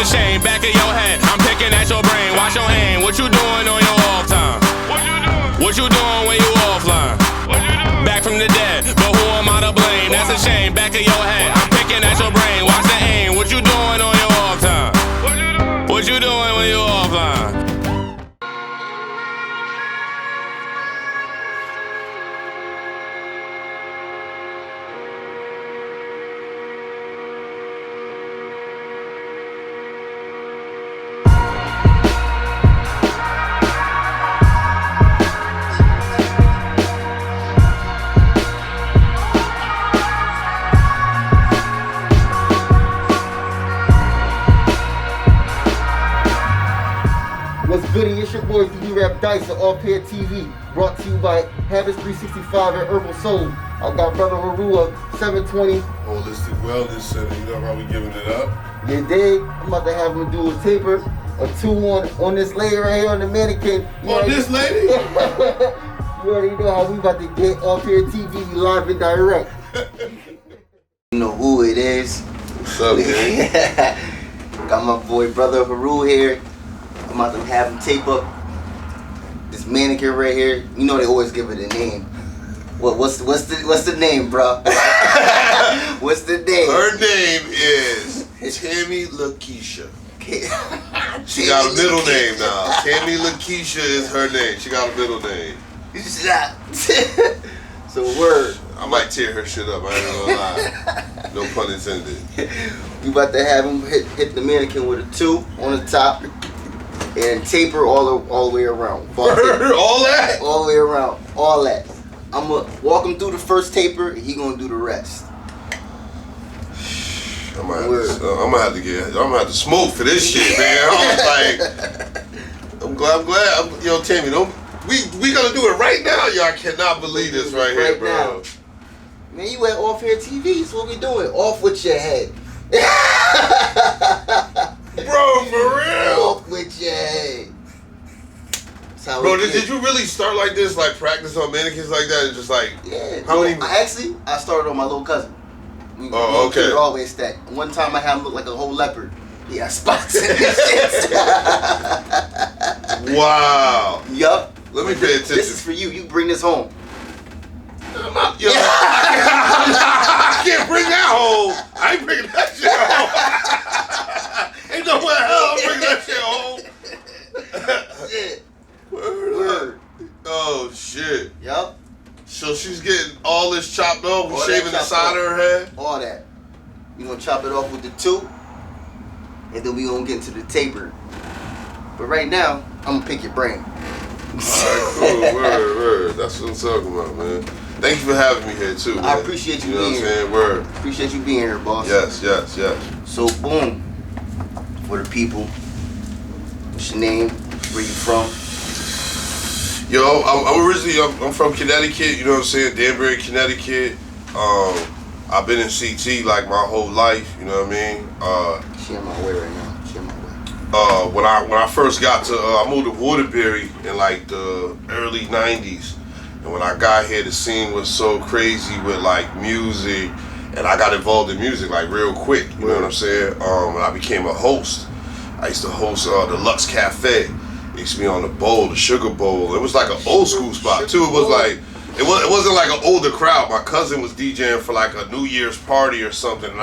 a shame. Back of your head, I'm picking at your brain. Watch your aim. What you doing on your off time? What you doing when you offline? Back from the dead, but who am I to blame? That's a shame. Back of your head, I'm picking at your brain. Watch the aim. What you doing on your off time? What you doing when you offline? What's goody? It's your boy DD Rap Dice of Off Here TV, brought to you by Habits 365 and Herbal Soul. I got brother Heru 720. Holistic Wellness Center, you know how we giving it up? You dig? I'm about to have him do a taper, a 2-1 on this lady right here on the mannequin. On this lady? You already know how we about to get Off Here TV live and direct. You know who it is. What's up, man? Got my boy brother Heru here. I'm about to have him tape up this mannequin right here. You know they always give it a name. What's the name, bro? What's the name? Her name is Tammy LaKeisha. She got a middle name now. Tammy LaKeisha is her name. She got a middle name. So word. I might tear her shit up. I ain't gonna lie. No pun intended. We about to have him hit the mannequin with a 2 on the top. And taper all the way around. All that? All the way around. All that. I'm going to walk him through the first taper, and he going to do the rest. I'm gonna have to smoke for this shit, man. I'm glad. Yo, Tammy, we gonna do it right now. Y'all cannot believe this right here, bro. Now. Man, you at Off Here TV, so what we doing? Off with your head. Bro, for real? Off with your head. Bro, did you really start like this, like practice on mannequins like that, and just like, yeah? How many? I started on my little cousin. Okay. We always stack. One time I had him look like a whole leopard. He had spots in his shit. Wow. Yup. Let me pay attention. This is for you. You bring this home. I'm not, yo, I can't bring that home. I ain't bringing that shit home. Ain't no way hell I'm bringing that shit home. Shit. Word. Oh shit. Yup. So she's getting all this chopped off, All shaving the side of her head? All that. We gonna chop it off with the 2, and then we gonna get into the taper. But right now, I'm gonna pick your brain. Alright, cool. Word. That's what I'm talking about, man. Thank you for having me here too, man. I appreciate you being here. You know what I'm saying? Word. Appreciate you being here, boss. Yes. So boom, for the people, what's your name? Where you from? Yo, I'm originally I'm from Connecticut. You know what I'm saying? Danbury, Connecticut. I've been in CT like my whole life. You know what I mean? She on my way right now. She on my way. When I first got to, I moved to Waterbury in like the early '90s, and when I got here, the scene was so crazy with like music, and I got involved in music like real quick. You know what I'm saying? When I became a host, I used to host the Lux Cafe. It used to be on the bowl, the Sugar Bowl. It was like an old school spot too. It was like it wasn't like an older crowd. My cousin was DJing for like a New Year's party or something, and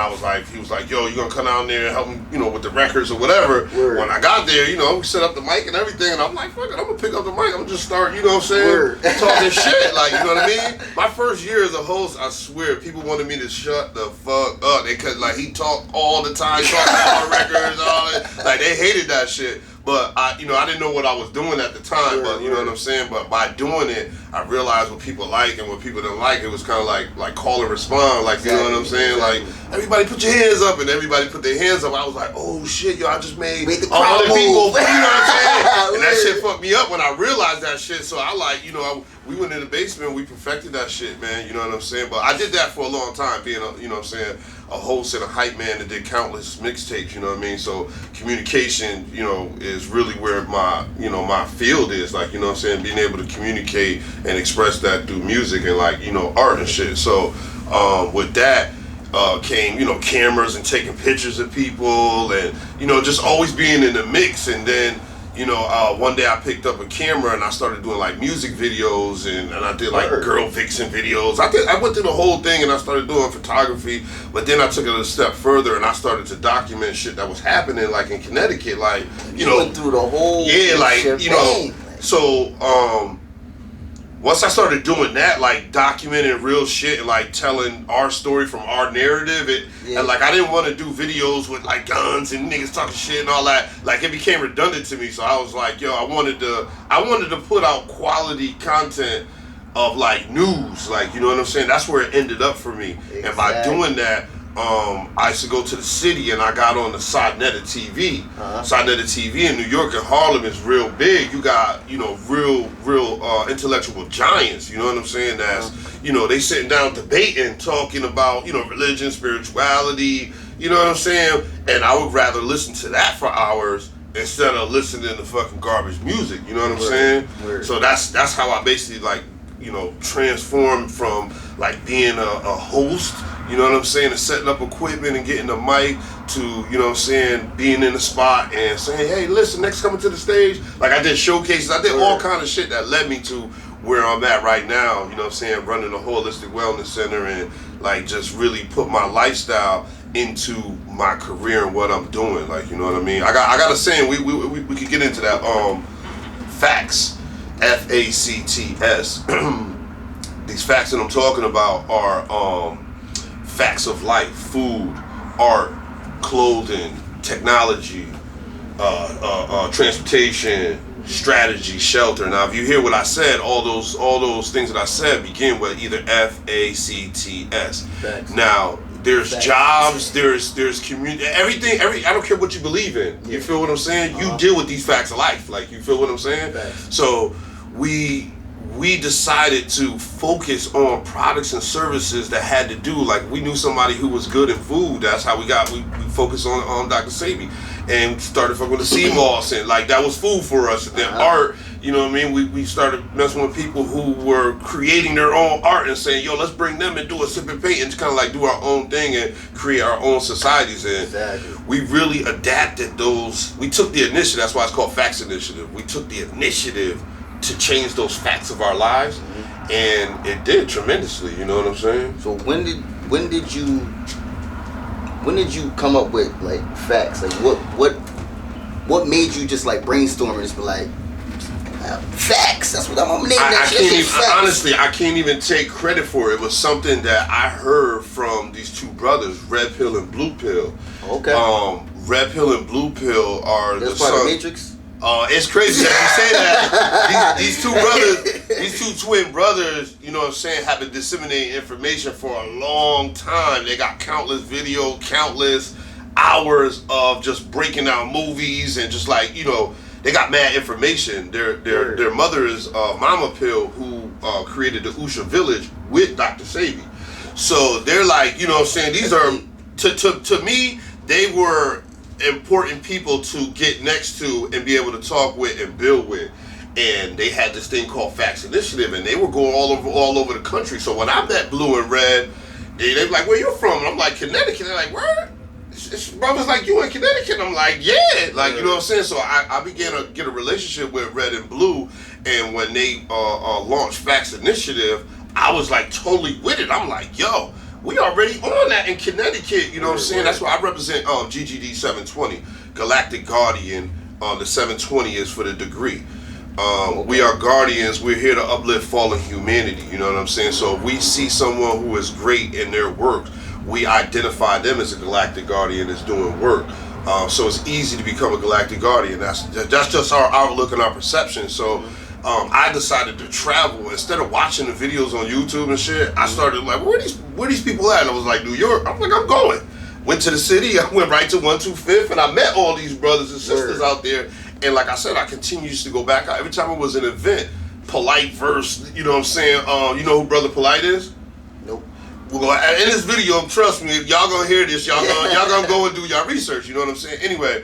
he was like, yo, you gonna come down there and help me, with the records or whatever. Word. When I got there, we set up the mic and everything, and I'm like, fuck it, I'm gonna pick up the mic. I'm gonna just start, talking shit, like, you know what I mean? My first year as a host, I swear, people wanted me to shut the fuck up. He talked all the time, talked all the records, all that. Like, they hated that shit. But I didn't know what I was doing at the time. But you know what I'm saying. But by doing it, I realized what people like and what people didn't like. It was kind of like call and respond. Like you know what I'm saying. Like everybody put your hands up, and everybody put their hands up. I was like, oh shit, yo, I just made the crowd people. You know what I'm saying? And that shit fucked me up when I realized that shit. So we went in the basement. We perfected that shit, man. You know what I'm saying. But I did that for a long time, being a host and a hype man that did countless mixtapes. You know what I mean. So communication, is really where my field is, like, you know what I'm saying, being able to communicate and express that through music and art and shit. So with that, came, you know, cameras and taking pictures of people, and you know, just always being in the mix. And then, you know, one day I picked up a camera and I started doing like music videos, and I did like girl vixen videos. I went through the whole thing, and I started doing photography. But then I took it a step further and I started to document shit that was happening, like in Connecticut, like you know, went through the whole like shebang. you know. So once I started doing that, like documenting real shit and like telling our story from our narrative, and like I didn't want to do videos with like guns and niggas talking shit and all that. Like it became redundant to me, so I was like, yo, I wanted to put out quality content of like news, like, you know what I'm saying? That's where it ended up for me. Exactly. And by doing that, I used to go to the city and I got on the Sodnetta TV. Sodnetta TV in New York and Harlem is real big. You got, you know, real intellectual giants, you know what I'm saying? That's, you know, they sitting down debating, talking about, you know, religion, spirituality, you know what I'm saying? And I would rather listen to that for hours instead of listening to fucking garbage music, you know what I'm saying? So that's how I basically, like, you know, transformed from like being a host, you know what I'm saying, and setting up equipment and getting the mic to, you know what I'm saying, being in the spot and saying, hey, listen, next coming to the stage. Like I did showcases, I did all kind of shit that led me to where I'm at right now, you know what I'm saying, running a holistic wellness center and like just really put my lifestyle into my career and what I'm doing, like, you know what I mean. I got a saying, we could get into that. Facts, FACTS. These facts that I'm talking about are facts of life: food, art, clothing, technology, transportation, strategy, shelter. Now, if you hear what I said, all those things that I said begin with either FACTS. Facts. Now, there's jobs, there's community, everything. I don't care what you believe in. You feel what I'm saying? You deal with these facts of life. Like, you feel what I'm saying? Facts. So we decided to focus on products and services that had to do, like, we knew somebody who was good in food. That's how we focused on Dr. Sabi, and started fucking with the sea moss, and like that was food for us. And then art, you know what I mean, we started messing with people who were creating their own art and saying, yo, let's bring them and do a sip and paint and kind of like do our own thing and create our own societies. And we really adapted those. We took the initiative. That's why it's called Facts Initiative. We took the initiative to change those facts of our lives, and it did tremendously. You know what I'm saying? So when did you come up with like facts? Like what made you just like brainstorm and just be like, facts? That's what I'm gonna name that shit. Honestly, I can't even take credit for it. It was something that I heard from these two brothers, Red Pill and Blue Pill. Okay. Red Pill and Blue Pill are the part of Matrix. It's crazy that you say that. These two brothers, these two twin brothers, you know what I'm saying, have been disseminating information for a long time. They got countless videos, countless hours of just breaking down movies and just like, you know, they got mad information. Their mother is Mama Pill, who created the Usha Village with Dr. Sabi. So they're like, you know what I'm saying, these are, to me, they were important people to get next to and be able to talk with and build with. And they had this thing called Facts Initiative, and they were going all over the country. So when I met Blue and Red, they were like, where you from? And I'm like, Connecticut. They're like, where? It's brothers like you in Connecticut. I'm like, yeah. Like, you know what I'm saying? So I began to get a relationship with Red and Blue, and when they launched Facts Initiative, I was like totally with it. I'm like, yo, we already on that in Connecticut, you know what I'm saying? That's why I represent GGD 720, Galactic Guardian. The 720 is for the degree. We are guardians. We're here to uplift fallen humanity, you know what I'm saying? So if we see someone who is great in their work, we identify them as a Galactic Guardian that's doing work. So it's easy to become a Galactic Guardian. That's just our outlook and our perception. So I decided to travel. Instead of watching the videos on YouTube and shit, I started like, where these people at? And I was like, New York. I'm like, I'm going. Went to the city. I went right to 125th, and I met all these brothers and sisters out there. And like I said, I continued to go back. Every time it was an event, Polite verse, you know what I'm saying? You know who Brother Polite is? Nope. We're gonna, in this video, trust me, if y'all gonna hear this, y'all gonna go and do y'all research, you know what I'm saying? Anyway,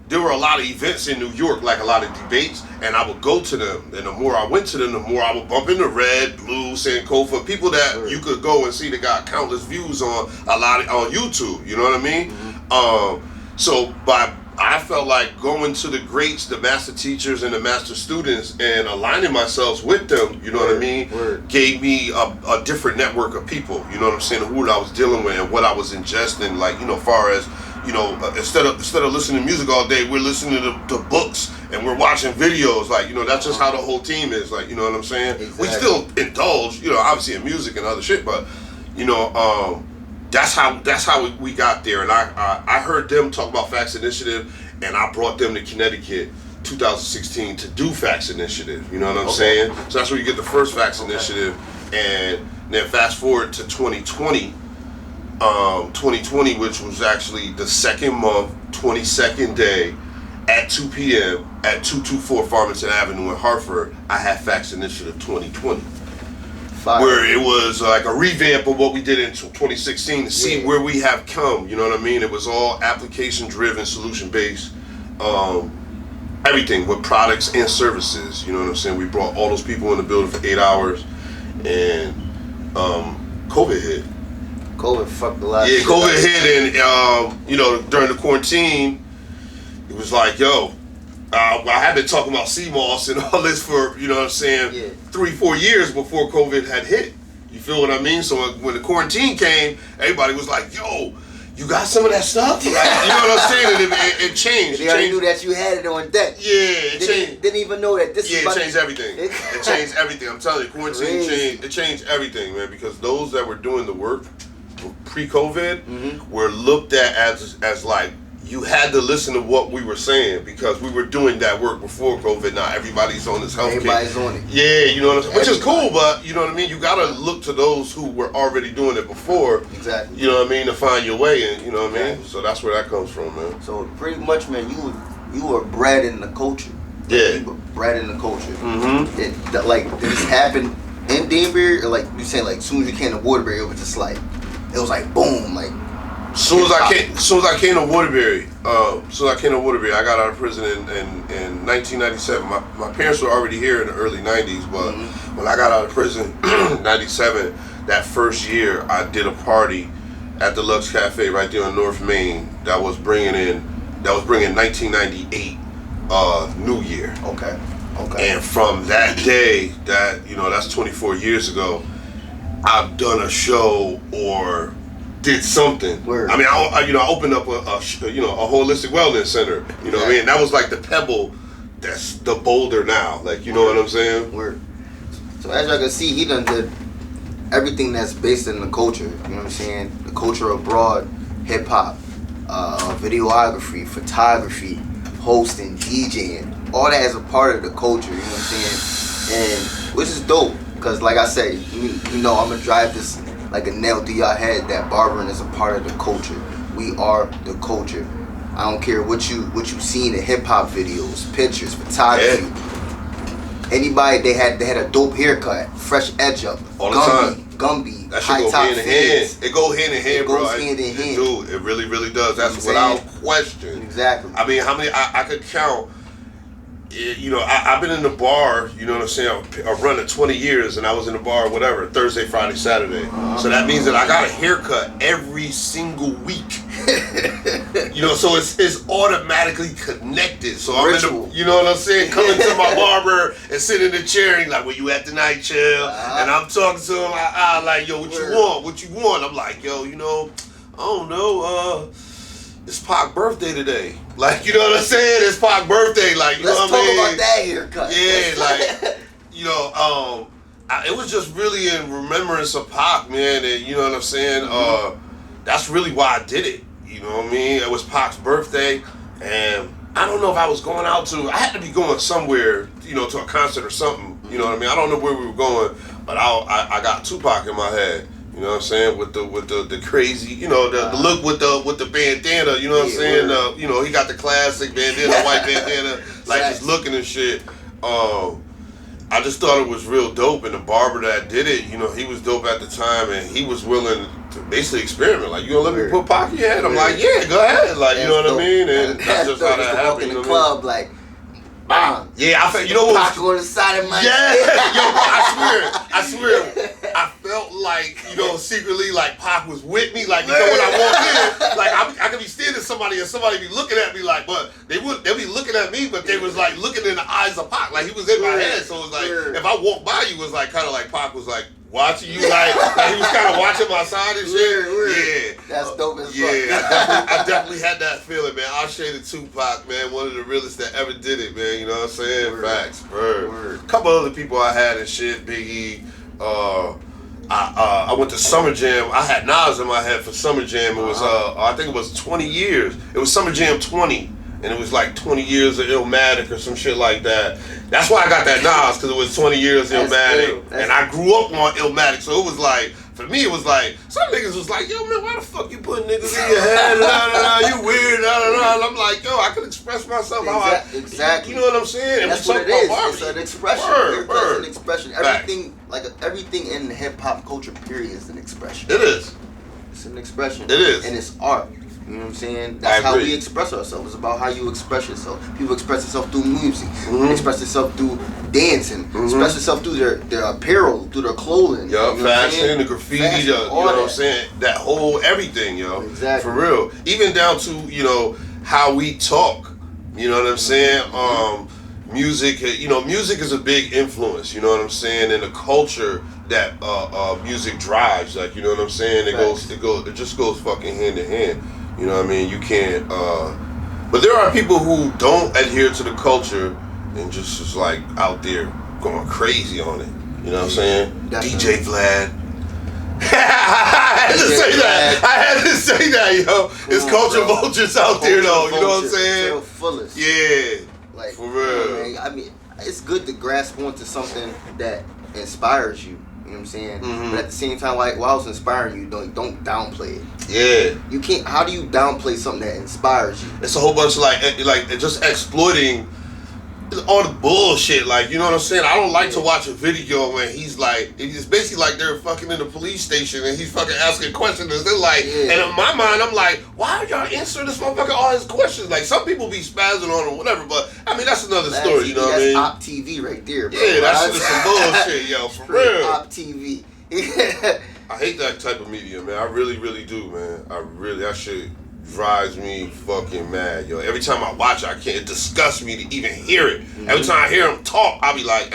there were a lot of events in New York, like a lot of debates, and I would go to them. And the more I went to them, the more I would bump into Red, Blue, Sankofa, people that you could go and see that got countless views on on YouTube. You know what I mean? So I felt like going to the greats, the master teachers and the master students, and aligning myself with them, you know what I mean, gave me a different network of people, you know what I'm saying, who I was dealing with and what I was ingesting, like, you know, far as, you know, instead of listening to music all day, we're listening to books and we're watching videos, like, you know, that's just how the whole team is, like, you know what I'm saying? Exactly. We still indulge, you know, obviously in music and other shit, but, you know, that's how we got there. And I heard them talk about Facts Initiative, and I brought them to Connecticut 2016 to do Facts Initiative. You know what I'm saying? So that's where you get the first Facts Initiative. And then fast forward to 2020, which was actually the second month, 22nd day at 2 p.m. at 224 Farmington Avenue in Hartford. I had Facts Initiative 2020. Where it was like a revamp of what we did in 2016 to see where we have come, you know what I mean? It was all application driven, solution based, everything with products and services, you know what I'm saying? We brought all those people in the building for 8 hours, and COVID hit. COVID fucked a lot. Yeah, COVID hit, and you know, during the quarantine, it was like, yo, I had been talking about CMOS and all this for, you know what I'm saying, 3-4 years before COVID had hit. You feel what I mean? So when the quarantine came, everybody was like, yo, you got some of that stuff? Like, you know what I'm saying? And it changed. They already knew that you had it on deck. Yeah, it changed. Didn't even know that this is it changed everything. It changed everything. I'm telling you, quarantine changed everything, man, because those that were doing the work pre-COVID were looked at as like, you had to listen to what we were saying because we were doing that work before COVID. Now everybody's on this healthcare. Everybody's on it. Yeah, you know what I'm saying? Which is cool, but you know what I mean? You gotta look to those who were already doing it before. Exactly. You know what I mean? To find your way in, you know what I mean? So that's where that comes from, man. So pretty much, man, you were bred in the culture. Yeah. You were bred in the culture. Like, did this happen in Danbury? Or like, you saying, like, as soon as you came to Waterbury, it was just like, it was like, boom, like, As soon as I came to Waterbury, I got out of prison in 1997. My parents were already here in the early 90s, but when I got out of prison, 97, that first year, I did a party at the Lux Cafe right there on North Main that was bringing 1998 New Year. Okay. And from that day, that's 24 years ago, I've done a show or did something. Word. I mean, I opened up a holistic wellness center. You know what I mean? That was like the pebble. That's the boulder now. Like, you know what I'm saying? Word. So as y'all can see, he done did everything that's based in the culture. You know what I'm saying? The culture abroad, hip hop, videography, photography, hosting, DJing, all that is a part of the culture. You know what I'm saying? And which is dope, because like I say, you know, I'm gonna drive this like a nail through your head that barbering is a part of the culture. We are the culture. I don't care what you seen in hip hop videos, pictures, photography. Yeah. Anybody they had a dope haircut, fresh edge up, all the time. Gumby, that high shit top go hand in hand. It go hand in hand, bro. It goes hand in hand. Dude, it really, really does. That's without question. Exactly. I mean, how many I could count. You know, I've been in the bar, you know what I'm saying, I've run it 20 years, and I was in the bar, whatever, Thursday, Friday, Saturday. So that means that I got a haircut every single week. You know, so it's automatically connected. So I'm in the, you know what I'm saying, coming to my barber and sit in the chair, and he's like, "Where you at tonight, chill?" And I'm talking to him, I like, "Yo, what you want? What you want?" I'm like, "Yo, you know, I don't know, it's Pac's birthday today." Like, you know what I'm saying? It's Pac's birthday. Like, you know what I mean? Let's talk about that haircut. Yeah, like, you know, it was just really in remembrance of Pac, man. And you know what I'm saying? That's really why I did it. You know what I mean? It was Pac's birthday, and I don't know if I was going out to. I had to be going somewhere, you know, to a concert or something. You know what I mean? I don't know where we were going, but I got Tupac in my head. You know what I'm saying? With the crazy, you know, the look with the bandana, you know what I'm saying? You know, he got the classic bandana, white bandana, like just looking and shit. I just thought it was real dope, and the barber that did it, you know, he was dope at the time, and he was willing to basically experiment. Like, you gonna let me put Pac in your head? I'm like, yeah, go ahead. Like, you know what I mean? And that's just how that happened. In the club, like, bam. Yeah, I felt, you know what? Pac on the side of my head. Yo, bro, I swear, I felt like, you know, secretly, like, Pac was with me. Like, you know, when I walked in, like, I could be standing somebody and somebody be looking at me, like, but they'll be looking at me, but they was, like, looking in the eyes of Pac. Like, he was in my head. So it was like, if I walked by you, it was, like, kind of like Pac was, like, watching you, like he was kind of watching my side and shit. Yeah. That's dope as fuck. Yeah, I definitely had that feeling, man. I'll shade the Tupac, man. One of the realest that ever did it, man. You know what I'm saying? Word. Facts, bro. A couple other people I had and shit. Biggie. I went to Summer Jam. I had Nas in my head for Summer Jam. It was I think it was 20 years. It was Summer Jam 20. And it was like 20 years of Illmatic or some shit like that. That's why I got that Nas, because it was 20 years of Illmatic. And I grew up on Illmatic, so it was like, for me it was like, some niggas was like, yo man, why the fuck you putting niggas in your head? You weird, And I'm like, yo, I can express myself how I... Exactly. You know what I'm saying? And that's what it is. It's an expression. It's an expression. Everything in hip-hop culture, period, is an expression. It is. It's an expression. It is. And it's art. You know what I'm saying? That's how we express ourselves. It's about how you express yourself. People express themselves through music. Express themselves through dancing. Express themselves through their apparel, through their clothing. Yo, fashion, the graffiti, you know what I'm saying? That whole everything, yo. Exactly. For real. Even down to, you know, how we talk. You know what I'm saying? Music, you know, music is a big influence, you know what I'm saying? And the culture that music drives, like, you know what I'm saying? It just goes fucking hand in hand. You know what I mean? You can't, but there are people who don't adhere to the culture and just is like out there going crazy on it. You know what I'm saying? Definitely. DJ Vlad. I had to say that, yo. It's culture vultures out there, though. You know what I'm saying? They're fullest. Yeah. Like, for real. Man, I mean, it's good to grasp onto something that inspires you. You know what I'm saying? But at the same time, like, while it's inspiring you, don't downplay it. Yeah. You can't. How do you downplay something that inspires you? It's a whole bunch of like just exploiting all the bullshit. Like, you know what I'm saying? I don't like to watch a video when he's like, it's basically like they're fucking in the police station and he's fucking asking questions. And they're like, and in my mind, I'm like, why are y'all answering this motherfucker all his questions? Like, some people be spazzing on him, whatever. But I mean, that's another story. You know what I mean? That's Op TV right there, bro. Yeah, that's just some bullshit, yo. For real. Op TV. I hate that type of media, man. I really, really do, man. That shit drives me fucking mad, yo. Every time I watch it, it disgusts me to even hear it. Every time I hear him talk, I'll be like,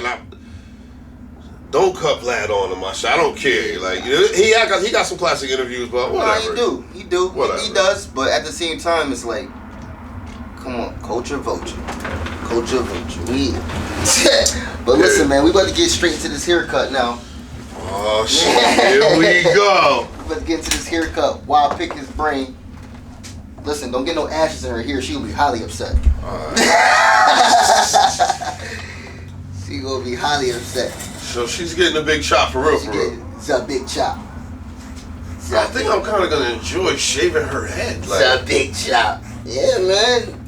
don't cut Vlad on him, my shit. I don't care. Like, you know, he got some classic interviews, but whatever. No, he do. Whatever. He does, but at the same time, it's like, come on, culture vulture. Culture vulture. But listen, man, we about to get straight into this haircut now. Oh, shit. Here we go. We about to get into this haircut while I pick his brain. Listen, don't get no ashes in her hair. She'll be highly upset. She gonna be highly upset. So she's getting a big chop for real, It's a big chop. I think I'm kind of gonna enjoy shaving her head. Like, it's a big chop. Yeah, man.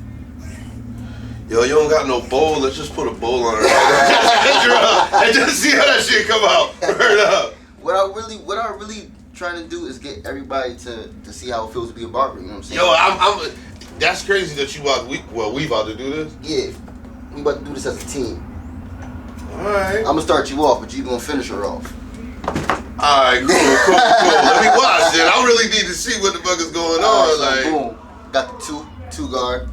Yo, you don't got no bowl. Let's just put a bowl on her head and just see how that shit come out. Word up. What I really trying to do is get everybody to see how it feels to be a barber. You know what I'm saying? Yo, I'm that's crazy that we about to do this. Yeah, we about to do this as a team. All right. I'm gonna start you off, but you gonna finish her off. All right, cool. Let me watch it. I really need to see what the fuck is going on. So like, boom, got the two guard.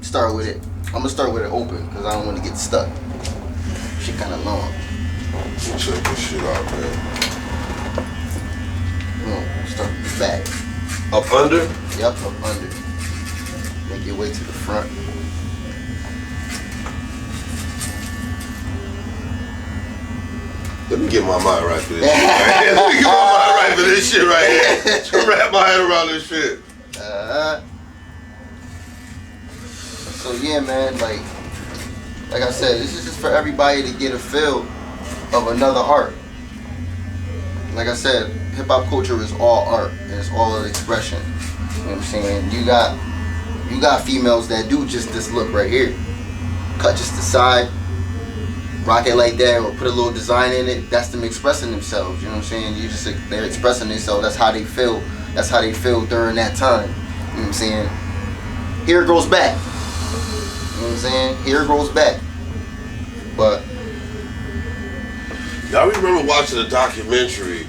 Start with it. I'm gonna start with it open because I don't want to get stuck. Shit kind of long. Check this shit out, man. Start with the back. Up under? Yep, up under. Make your way to the front. Let me get my mind right for this shit right here. Let me get my mind right for this shit right here. To wrap my head around this shit. So yeah, man, like I said, this is just for everybody to get a feel of another art. Like I said, hip hop culture is all art and it's all an expression. You know what I'm saying? You got females that do just this look right here. Cut just the side, rock it like that or put a little design in it, that's them expressing themselves. You know what I'm saying? They're expressing themselves. That's how they feel. That's how they feel during that time. You know what I'm saying? Hair grows back. You know what I'm saying? Hair grows back. But I remember watching a documentary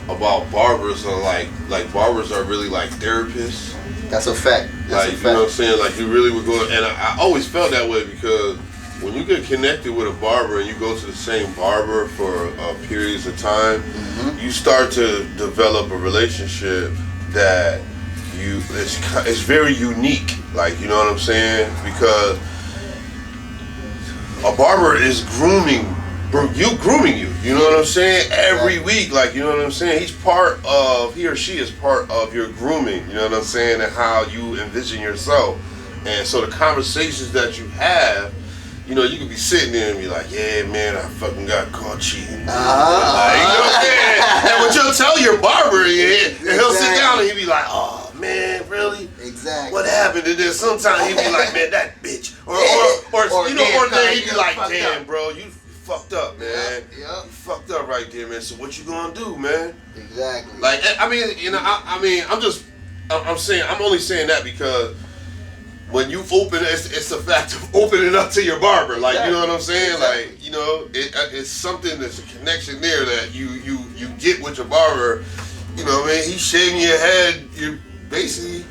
about barbers and like barbers are really like therapists. that's a fact. That's Like, a you know what I'm fact. saying? Like, you really would go, and I always felt that way because when you get connected with a barber and you go to the same barber for periods of time, you start to develop a relationship that it's very unique. Like, you know what I'm saying? Because a barber is grooming you. You know what I'm saying? Every week, like, you know what I'm saying? He or she is part of your grooming. You know what I'm saying? And how you envision yourself. And so the conversations that you have, you know, you could be sitting there and be like, yeah, man, I fucking got caught cheating. Like, you know what I'm saying? And what you'll tell your barber, and he'll sit down and he'll be like, oh, man, really? Exactly. What happened? And then sometimes he'll be like, man, that bitch. Or you know, or then he'd be like, damn, bro, you fucked up, man. Yep. You fucked up right there, man. So what you gonna do, man? Exactly. Like, I mean, you know, I'm saying, I'm only saying that because when you open, it's the fact of opening up to your barber. Like, you know what I'm saying? Exactly. Like, you know, it's something that's a connection there that you get with your barber. You know what I mean? He's shaving your head. You're basically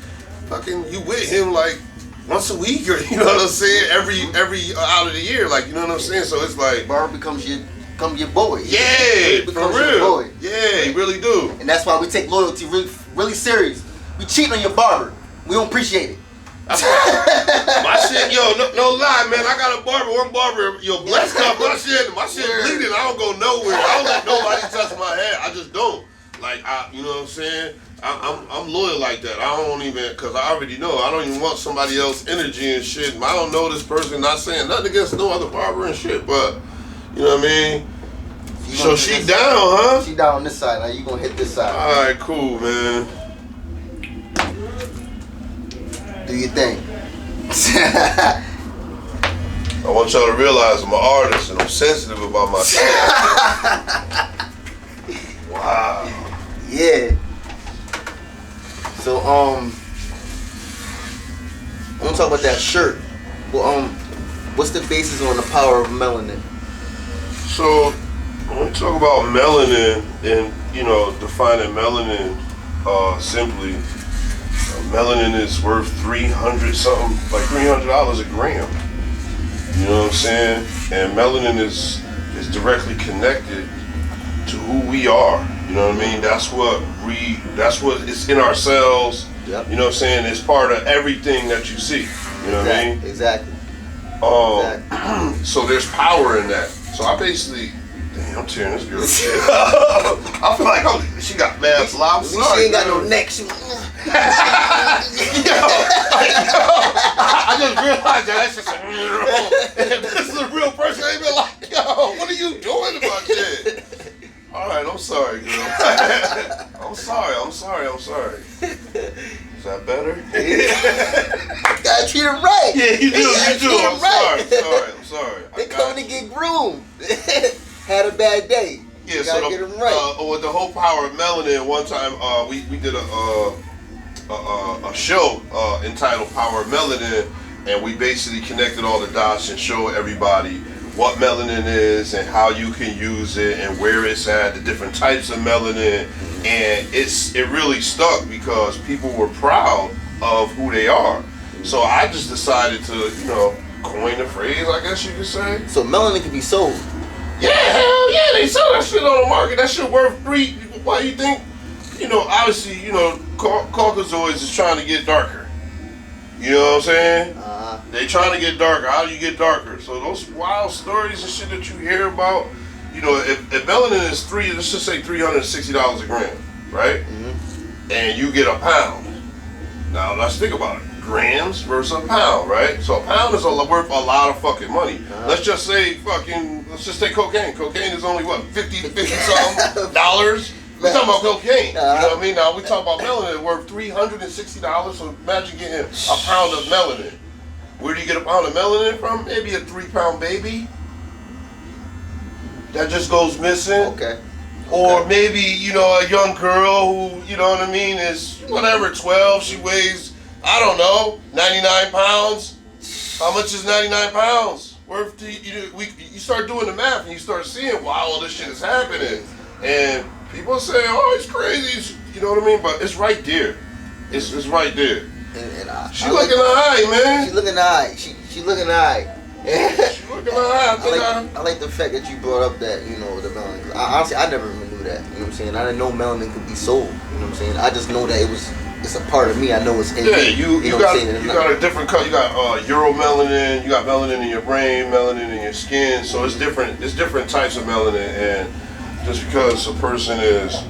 fucking, you with him like once a week, or you know what I'm saying? Every out of the year, like, you know what I'm saying? So it's like barber becomes your boy. Yeah, He for becomes your real. boy. Yeah, he really do. And that's why we take loyalty really serious. We cheat on your barber. We don't appreciate it. My shit, yo, no lie, man. I got a barber, one barber, yo, blessed up. My shit bleeding. I don't go nowhere. I don't let nobody touch my head. I just don't. Like, you know what I'm saying? I'm loyal like that. I don't even, cause I already know. I don't even want somebody else's energy and shit. I don't know this person. Not saying nothing against no other barber and shit, but you know what I mean. So she down, huh? She down on this side. Now you gonna hit this side. All right, cool, man. Do your thing. I want y'all to realize I'm an artist and I'm sensitive about my shit. Wow. Yeah. So I want to talk about that shirt. Well, what's the basis on the power of melanin? So when we talk about melanin and, you know, defining melanin simply, melanin is worth $300 a gram. You know what I'm saying? And melanin is directly connected to who we are. You know what I mean? That's what is in our cells. Yep. You know what I'm saying? It's part of everything that you see. You know what I mean? Exactly. So there's power in that. So I basically, damn, I'm tearing this girl shit. I feel like she got mad slops. She ain't got no neck. She... I just realized that's just this is a real person. I ain't been like, yo, what are you doing about shit? All right, I'm sorry, girl. I'm sorry. Is that better? Gotta treat her right. Yeah, you do. I'm sorry. They coming to get groomed. Had a bad day. Yeah, you so gotta get them right. with the whole power of melanin, one time we did a show entitled Power of Melanin, and we basically connected all the dots and showed everybody what melanin is and how you can use it and where it's at, the different types of melanin, and it really stuck because people were proud of who they are. So I just decided to, you know, coin the phrase, I guess you could say. So melanin can be sold. Yeah, hell yeah, they sell that shit on the market. That shit worth $3. Why you think? You know, obviously, you know, Caucasoids is trying to get darker. You know what I'm saying? They trying to get darker. How do you get darker? So those wild stories and shit that you hear about, you know, if melanin is let's just say $360 a gram, right? Mm-hmm. And you get a pound. Now let's think about it. Grams versus a pound, right? So a pound is worth a lot of fucking money. Let's just say let's just take cocaine. Cocaine is only what, 50 something dollars? We're talking about cocaine. You know what I mean? Now we talk about melanin, worth $360. So imagine getting a pound of melanin. Where do you get a pound of melanin from? Maybe a 3-pound baby. that just goes missing. Okay. Or maybe, you know, a young girl who, you know what I mean, is whatever, 12, she weighs, I don't know, 99 pounds. How much is 99 pounds? Worth to, you start doing the math and you start seeing why all this shit is happening. And people say, oh, it's crazy, you know what I mean? But it's right there. It's right there. And she looking alright, man. She looking alright. She looking alright. She looking alright. I like the fact that you brought up that, you know, the melanin. Honestly, I never even knew that. You know what I'm saying? I didn't know melanin could be sold. You know what I'm saying? I just know that it's a part of me. I know it's in me. Yeah, you know what I'm saying? You got a different color. You got uromelanin. You got melanin in your brain, melanin in your skin. So it's different. It's different types of melanin. And just because a person is,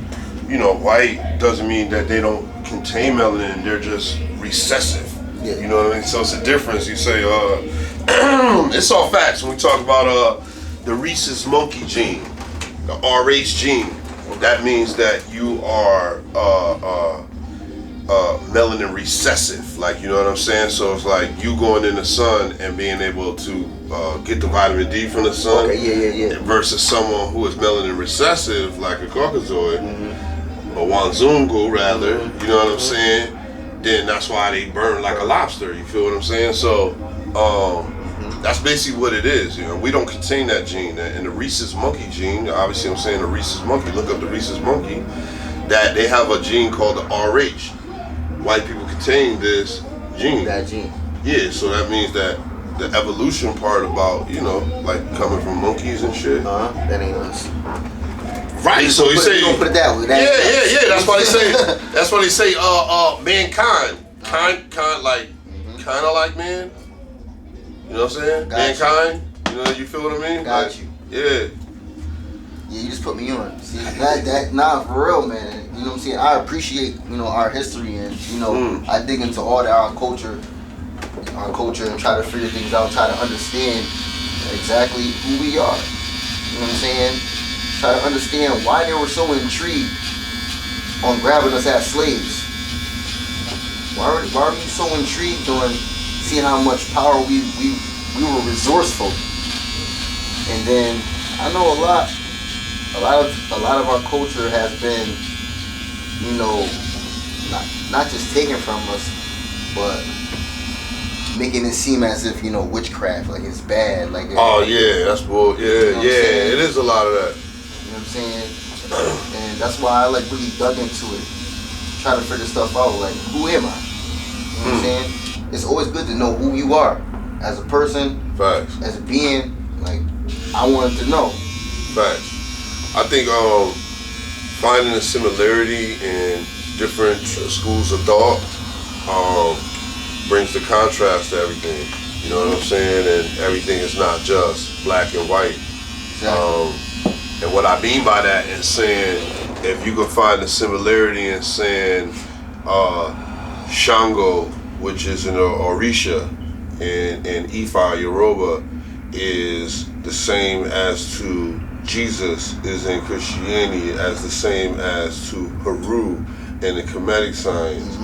you know, white doesn't mean that they don't contain melanin. They're just recessive. Yeah. You know what I mean? So it's a difference. You say, it's all facts when we talk about the rhesus monkey gene, the RH gene. That means that you are melanin recessive. Like, you know what I'm saying? So it's like you going in the sun and being able to get the vitamin D from the sun. Okay, yeah. Versus someone who is melanin recessive, like a Caucasoid, or Wanzungu rather. You know what I'm saying? Then that's why they burn like a lobster. You feel what I'm saying? So that's basically what it is. You know, we don't contain that gene. And the rhesus monkey gene, obviously I'm saying the rhesus monkey. Look up the rhesus monkey. That they have a gene called the RH. White people contain this gene. That gene. Yeah. So that means that the evolution part about, you know, like coming from monkeys and shit. That ain't us. Right, so you say, don't put it that way. Yeah. That's why they say. That's why they say. Mankind, kind of like man. You know what I'm saying? Mankind. You know, you feel what I mean? Got you. Yeah. Yeah, you just put me on. See, nah, for real, man. You know what I'm saying? I appreciate, you know, our history and, you know, I dig into all our culture and try to figure things out, try to understand exactly who we are. You know what I'm saying? Try to understand why they were so intrigued on grabbing us as slaves. Why are you so intrigued on seeing how much power we were resourceful? And then I know a lot of our culture has been, you know, not just taken from us, but making it seem as if, you know, witchcraft, like it's bad, like that's bull. Yeah, it is a lot of that. You know what I'm saying? And that's why I like really dug into it, trying to figure stuff out. Like, who am I? You know what I'm saying? It's always good to know who you are as a person, Facts. as a being. Like, I wanted to know. Facts. I think finding a similarity in different schools of thought brings the contrast to everything. You know what I'm saying? And everything is not just black and white. Exactly. And what I mean by that is saying, if you can find a similarity in saying Shango, which is in Orisha, and Ifa Yoruba is the same as to Jesus is in Christianity, as the same as to Heru in the Kemetic science,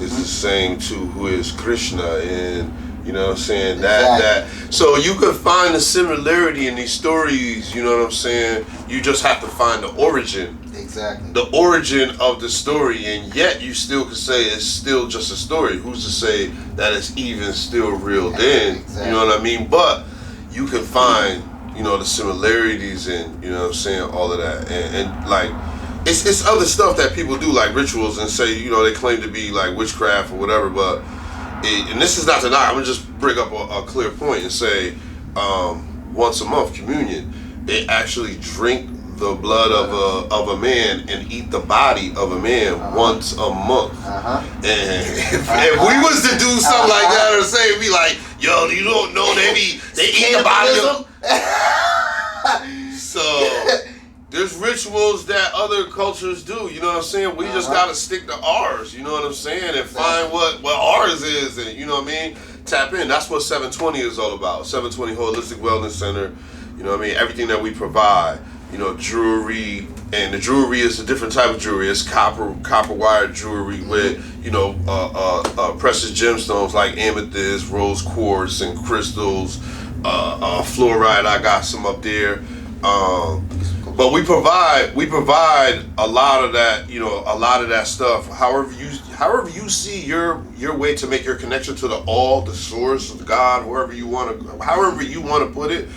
is the same to who is Krishna, and you know what I'm saying? That so you can find a similarity in these stories, you know what I'm saying? You just have to find the origin. Exactly. The origin of the story, and yet you still could say it's still just a story. Who's to say that it's even still real then? Exactly. You know what I mean? But you can find, you know, the similarities and, you know what I'm saying, all of that. And like, it's other stuff that people do, like rituals, and say, you know, they claim to be like witchcraft or whatever, but and this is not to knock, I'm gonna just bring up a clear point and say, once a month, communion, they actually drink the blood of a man and eat the body of a man once a month. And if we was to do something like that, or say, be like, yo, you don't know they eat the body of. So there's rituals that other cultures do. You know what I'm saying? We just gotta stick to ours. You know what I'm saying? And find what ours is, and you know what I mean. Tap in. That's what 720 is all about. 720 Holistic Wellness Center. You know what I mean? Everything that we provide. You know, jewelry, and the jewelry is a different type of jewelry. It's copper wire jewelry with, you know, precious gemstones like amethyst, rose quartz, and crystals, fluoride. I got some up there. But we provide a lot of that, you know, a lot of that stuff. However you see your way to make your connection to the all, the source of God, however you want to put it.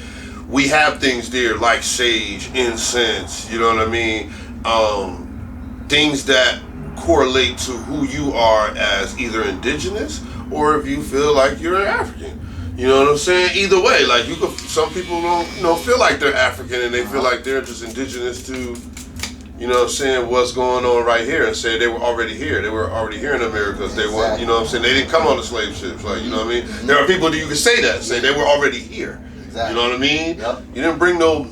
We have things there like sage, incense, you know what I mean? Things that correlate to who you are as either indigenous or if you feel like you're an African. You know what I'm saying? Either way, like some people don't, you know, feel like they're African and they feel like they're just indigenous to, you know what I'm saying, what's going on right here, and say they were already here. They were already here in America because they weren't, you know what I'm saying, they didn't come on the slave ships. Like, you know what I mean? There are people that you can say that, say they were already here. Exactly. You know what I mean? Yep. You didn't bring no,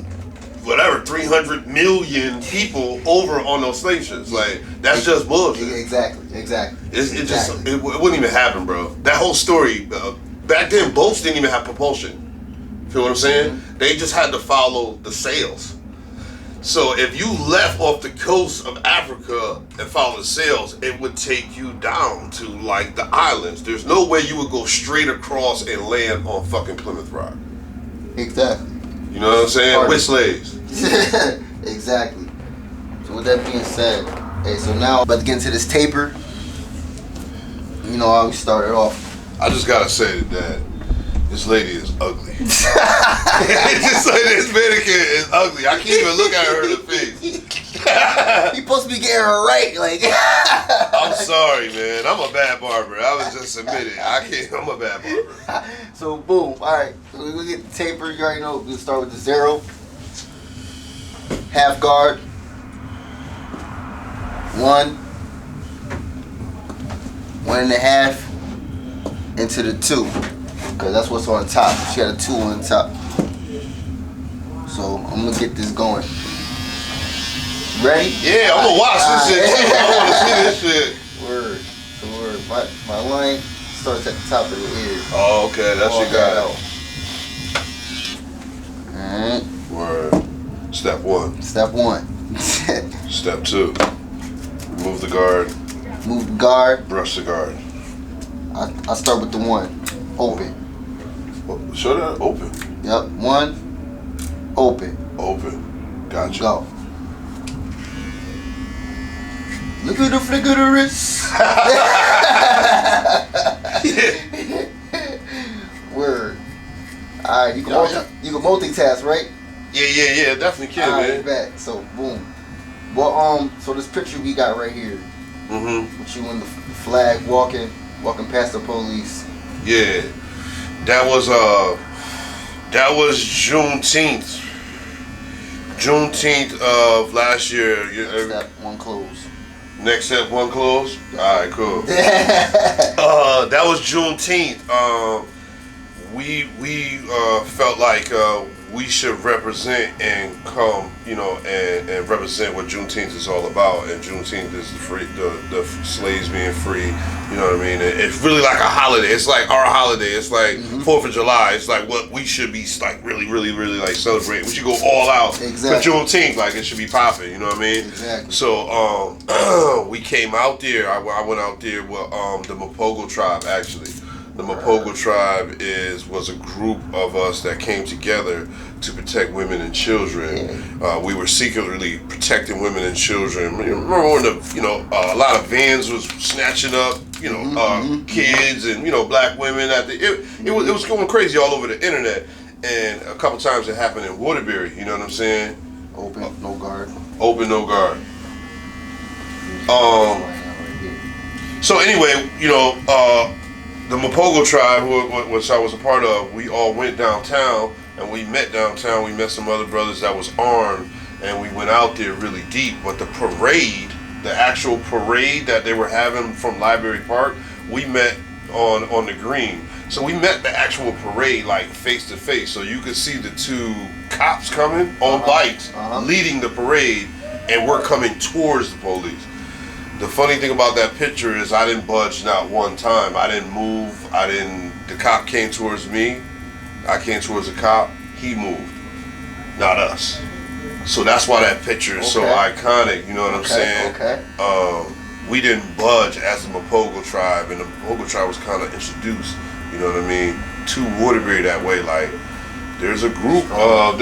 whatever, 300 million people over on those slave ships. Like, that's just bullshit. Exactly. It wouldn't even happen, bro. That whole story, back then, boats didn't even have propulsion. Feel what I'm saying? They just had to follow the sails. So if you left off the coast of Africa and followed the sails, it would take you down to like the islands. There's no way you would go straight across and land on fucking Plymouth Rock. Exactly. You know what I'm saying? With slaves. Exactly. So with that being said, hey, so now about to get into this taper. You know how we started off. I just gotta say that this lady is ugly. It's just like this mannequin is ugly. I can't even look at her in the face. You supposed to be getting her right, like. I'm sorry, man. I'm a bad barber. I was just admitting. I'm a bad barber. So boom. All right. So we get the taper. You already know. We'll start with the 0. Half guard. 1. 1.5. Into the 2. Because that's what's on top. She had a 2 on top. So I'm gonna get this going. Ready? Yeah, I'm gonna watch this shit too. I wanna see this shit. Word. My line starts at the top of the ears. Oh, okay, that's your guy. Alright. Word. Step 1. Step 1. Step 2. Remove the guard. Move the guard. Brush the guard. I start with the 1. Open. Show that open. Yep. 1. Open. Open. Gotcha. Go. Look at the flick of the wrist. Word. Alright, you can multitask, right? Yeah, definitely can, man. Bet. So boom. Well, so this picture we got right here. With you and the flag walking past the police. Yeah. That was Juneteenth. Juneteenth of last year. Step 1 close. Next step 1 close? Alright, cool. That was Juneteenth. We felt like we should represent and come, you know, and represent what Juneteenth is all about. And Juneteenth is the slaves being free. You know what I mean? It's really like a holiday. It's like our holiday. It's like 4th of July. It's like what we should be like really like celebrating. We should go all out for Juneteenth. Like it should be popping. You know what I mean? Exactly. So we came out there. I went out there with the Mapogo tribe actually. The Mapogo tribe was a group of us that came together to protect women and children. We were secretly protecting women and children. Remember when a lot of vans was snatching up, kids and black women. It was going crazy all over the internet. And a couple times it happened in Waterbury. You know what I'm saying? Open, no guard. Open, no guard. So anyway, the Mapogo tribe, which I was a part of, we all went downtown and we met downtown. We met some other brothers that was armed and we went out there really deep. But the parade, the actual parade that they were having from Library Park, we met on the green. So we met the actual parade like face to face. So you could see the 2 cops coming on bikes leading the parade, and we're coming towards the police. The funny thing about that picture is I didn't budge not one time. I didn't move. The cop came towards me. I came towards the cop. He moved. Not us. So that's why that picture is so iconic. You know what I'm saying? Okay. We didn't budge as the Mapogo tribe, and the Mapogo tribe was kind of introduced, you know what I mean, to Waterbury that way. Like, There's a group of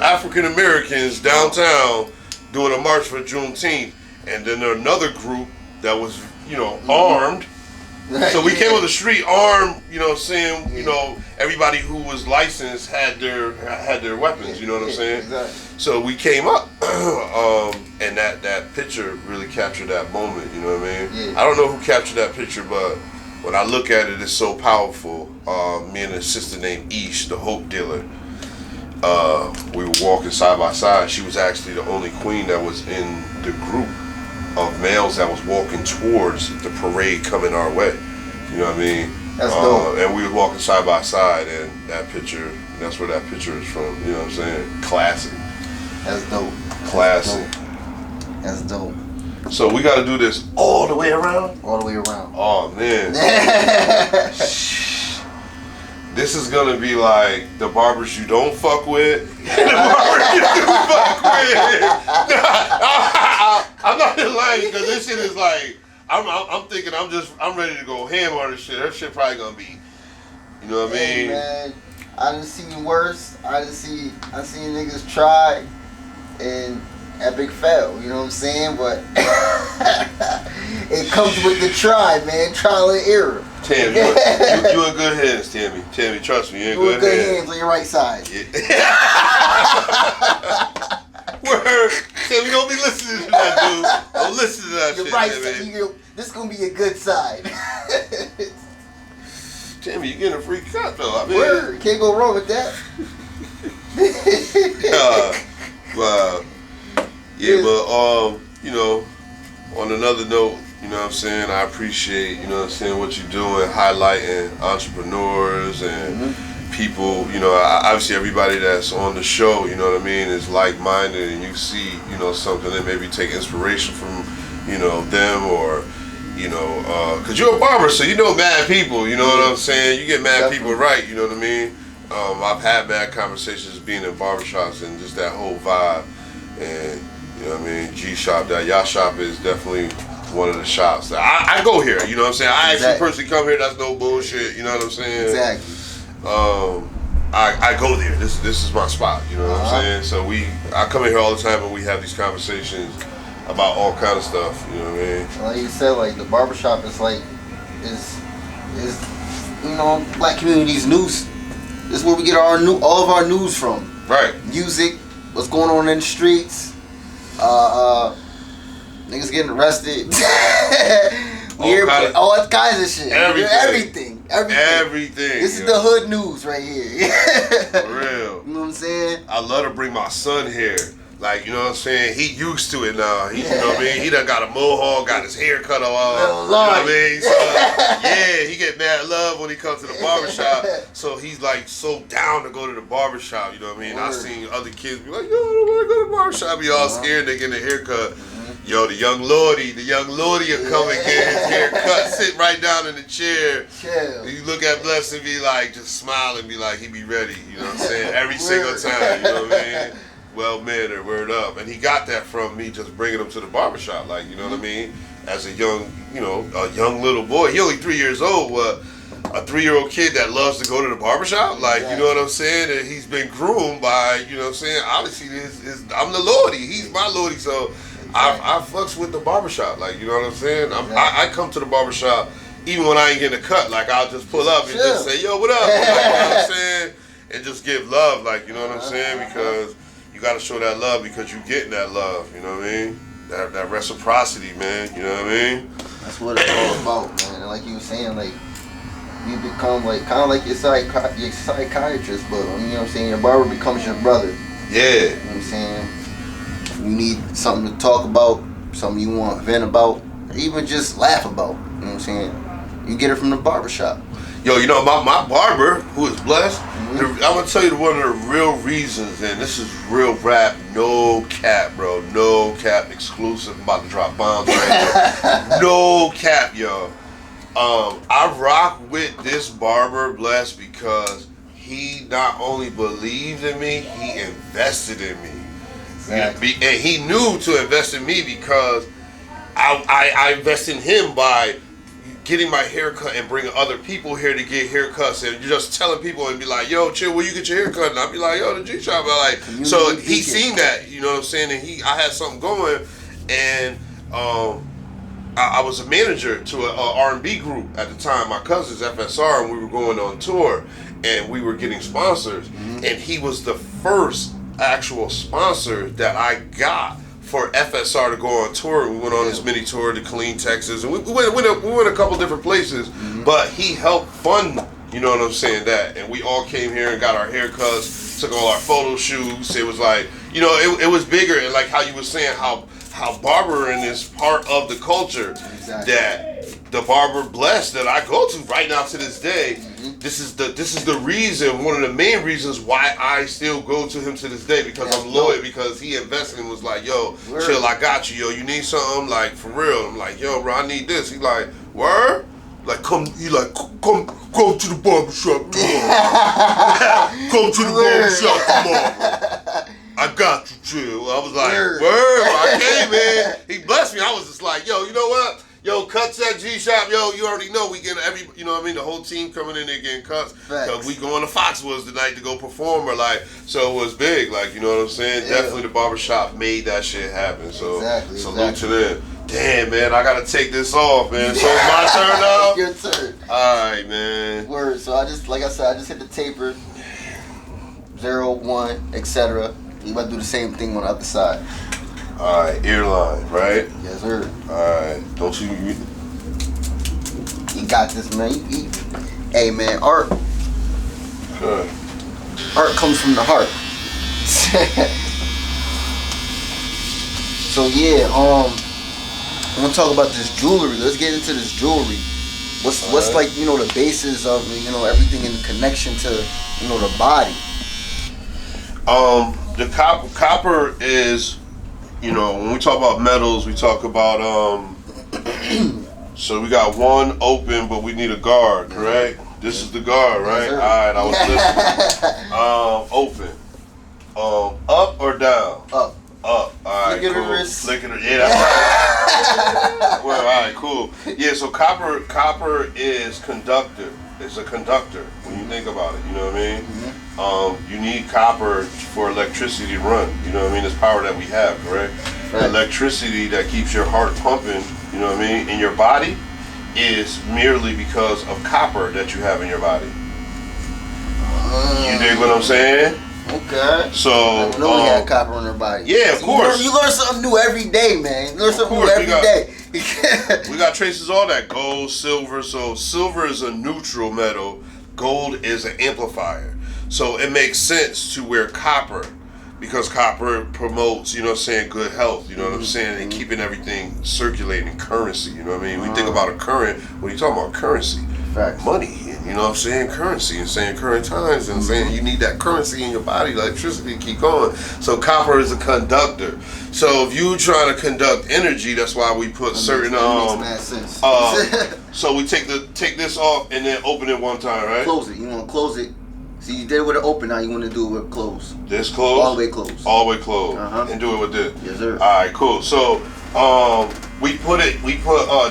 African Americans downtown doing a march for Juneteenth, and then there's another group that was, armed. So we came on the street armed, saying, everybody who was licensed had their weapons, you know what I'm saying? Exactly. So we came up, and that picture really captured that moment, you know what I mean? Yeah. I don't know who captured that picture, but when I look at it, it's so powerful. Me and a sister named Ish, the Hope Dealer, we were walking side by side. She was actually the only queen that was in the group of males that was walking towards the parade coming our way. You know what I mean? That's dope. And we were walking side by side, and that's where that picture is from. You know what I'm saying? Classic. That's dope. Classic. That's dope. So we got to do this all the way around? All the way around. Oh, man. This is going to be like the barbers you don't fuck with and the barbers you do fuck with. I'm not just lying, because this shit is like, I'm thinking I'm ready to go ham on this shit. That shit probably going to be, you know what I mean? Man, I done seen worse. I seen niggas try and epic fail, you know what I'm saying? But it comes with the try, man. Trial and error. Tammy, you in good hands, Tammy. Tammy, trust me, you in good hands. On your right side. Yeah. Word. Tammy, don't be listening to that, dude. Don't listen to that Your shit, right Tammy. side. This is gonna be a good side. Tammy, you getting a free cut though. I mean, Word. Can't go wrong with that. But on another note, you know what I'm saying, I appreciate, what you're doing, highlighting entrepreneurs and people, obviously everybody that's on the show, you know what I mean, is like-minded, and you see, something that maybe take inspiration from, them, or, because you're a barber, so you know mad people, you know what I'm saying, you get mad people right, you know what I mean. I've had mad conversations being in barbershops and just that whole vibe, and you know what I mean, G-Shop, that y'all shop is definitely one of the shops that I go here, you know what I'm saying, I actually personally come here, that's no bullshit, you know what I'm saying. Exactly. I go there, this is my spot, you know what I'm saying, so I come in here all the time and we have these conversations about all kind of stuff, you know what I mean. Like you said, like the barbershop is black community's news. This is where we get all of our news from. Right. Music, what's going on in the streets, niggas getting arrested. All kinds of shit. Everything. This is the hood news right here. For real. You know what I'm saying? I love to bring my son here. Like, you know what I'm saying? He used to it now. You know what I mean? He done got a mohawk, got his hair cut off. You know what I mean? So, he get mad love when he comes to the barbershop. So he's like so down to go to the barbershop, you know what I mean? I seen other kids be like, yo, I don't want to go to the barbershop. Be all scared they getting a haircut. Yo, the young Lordy will come and get his hair cut, sit right down in the chair. Chill. You look at Bless and be like, just smile and be like, he be ready, you know what I'm saying? Every single time, you know what I mean? Well-mannered, word up. And he got that from me just bringing him to the barbershop, like, you know what I mean? As a young, a young little boy. He only 3 years old, but a 3-year-old kid that loves to go to the barbershop, like, you know what I'm saying? And he's been groomed by, you know what I'm saying? Obviously, I'm the Lordy. He's my Lordy, so I fucks with the barbershop, like, you know what I'm saying? I come to the barbershop even when I ain't getting a cut, like, I'll just pull up and just say, yo, what up? Like, you know what I'm saying? And just give love, like, you know what I'm saying? Because you got to show that love because you getting that love, you know what I mean? That reciprocity, man, you know what I mean? That's what it's all about, man. And like you were saying, like, you become like kind of like your psychiatrist, but you know what I'm saying, your barber becomes your brother. Yeah. You know what I'm saying? You need something to talk about, something you want to vent about, or even just laugh about. You know what I'm saying? You get it from the barbershop. Yo, my barber, who is blessed, I'm going to tell you one of the real reasons, and this is real rap, no cap, bro, no cap, exclusive, I'm about to drop bombs right now. No cap, yo. I rock with this barber, blessed, because he not only believed in me, he invested in me. Exactly. And he knew to invest in me because I invest in him by getting my hair cut and bringing other people here to get haircuts, and you're just telling people and be like, yo, chill, where you get your hair cut? And I'll be like, yo, the G Shop. Like, so he seen that, you know what I'm saying? And I had something going, and I was a manager to a R&B group at the time, my cousins, FSR, and we were going on tour, and we were getting sponsors, and he was the first actual sponsor that I got for FSR to go on tour. We went on this mini tour to Killeen, Texas, and we went a couple different places, but he helped fund, you know what I'm saying, that, and we all came here and got our haircuts, took all our photo shoots. It was like, you know, it was bigger, and like how you were saying, how barbering is part of the culture, that the barber blessed that I go to right now to this day. This is the reason, one of the main reasons why I still go to him to this day, because I'm loyal, because he invested and was like, yo, chill, I got you, yo, you need something, like, for real. I'm like, yo, bro, I need this. He like, word? Like, come to the barbershop tomorrow. Come to the barbershop tomorrow. I got you, chill. I was like, word, I came in. He blessed me. I was just like, yo, you know what? Yo, cuts at G Shop. Yo, you already know we get you know what I mean? The whole team coming in there getting cuts. Because we going to Foxwoods tonight to go perform, or like, so it was big. Like, you know what I'm saying? Yeah. Definitely the barbershop made that shit happen. So salute to them. Damn, man, I gotta take this off, man. So it's my turn now? Your turn. Alright, man. Word. So I just, like I said, I just hit the taper. 0, 1, etc. You about to do the same thing on the other side. Alright, earline, right? Yes, sir. Alright, don't you... You got this, man. Hey, man, art comes from the heart. So, yeah, I want to talk about this jewelry. Let's get into this jewelry. What's like, you know, the basis of, you know, everything in connection to, you know, the body? The copper is, you know, when we talk about metals, we talk about, so we got one open, but we need a guard, correct? This is the guard, right? All right, I was listening. Open. Up or down? Up. Up. All right, Flick cool. of the wrist. Flick of the, yeah, that's right. Well, all right, cool. Yeah, so copper is conductor. It's a conductor when you think about it, you know what I mean? You need copper for electricity to run, you know what I mean? It's power that we have, correct? Right. Electricity that keeps your heart pumping, you know what I mean, in your body is merely because of copper that you have in your body. You dig what I'm saying? Okay. So I didn't know we had copper in our body. Yeah, of course. You learn something new every day, man. You learn something new every day. We got traces all that. Gold, silver. So silver is a neutral metal. Gold is an amplifier. So it makes sense to wear copper, because copper promotes, you know what I'm saying, good health, you know what I'm saying, and keeping everything circulating, currency, you know what I mean? We think about a current, when you talking about currency, money, you know what I'm saying, currency, and saying current times, and saying you need that currency in your body, electricity to keep going. So copper is a conductor. So if you trying to conduct energy, that's why we put certain so we take this off and then open it one time, right? Close it. You want to close it. See, you did it with it open, now you want to do it with closed. This closed? All the way closed. All the way closed. And do it with this. Yes, sir. Alright, cool. So we put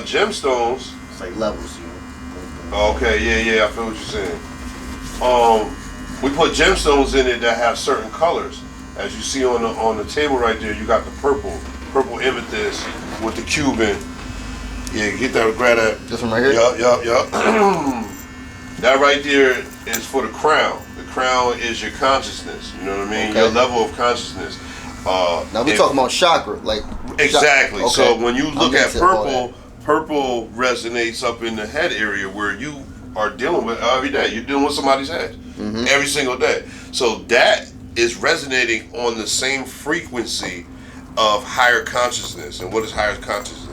gemstones. It's like levels, you know. Okay, yeah, I feel what you're saying. We put gemstones in it that have certain colors. As you see on the table right there, you got the purple amethyst with the Cuban. Yeah, get that, grab that. This one right here? Yup. That right there is for the crown. The crown is your consciousness. You know what I mean? Your level of consciousness. Now we're talking about chakra, like exactly. So when you look at purple resonates up in the head area where you are dealing with every day. You're dealing with somebody's head every single day. So that is resonating on the same frequency of higher consciousness. And what is higher consciousness?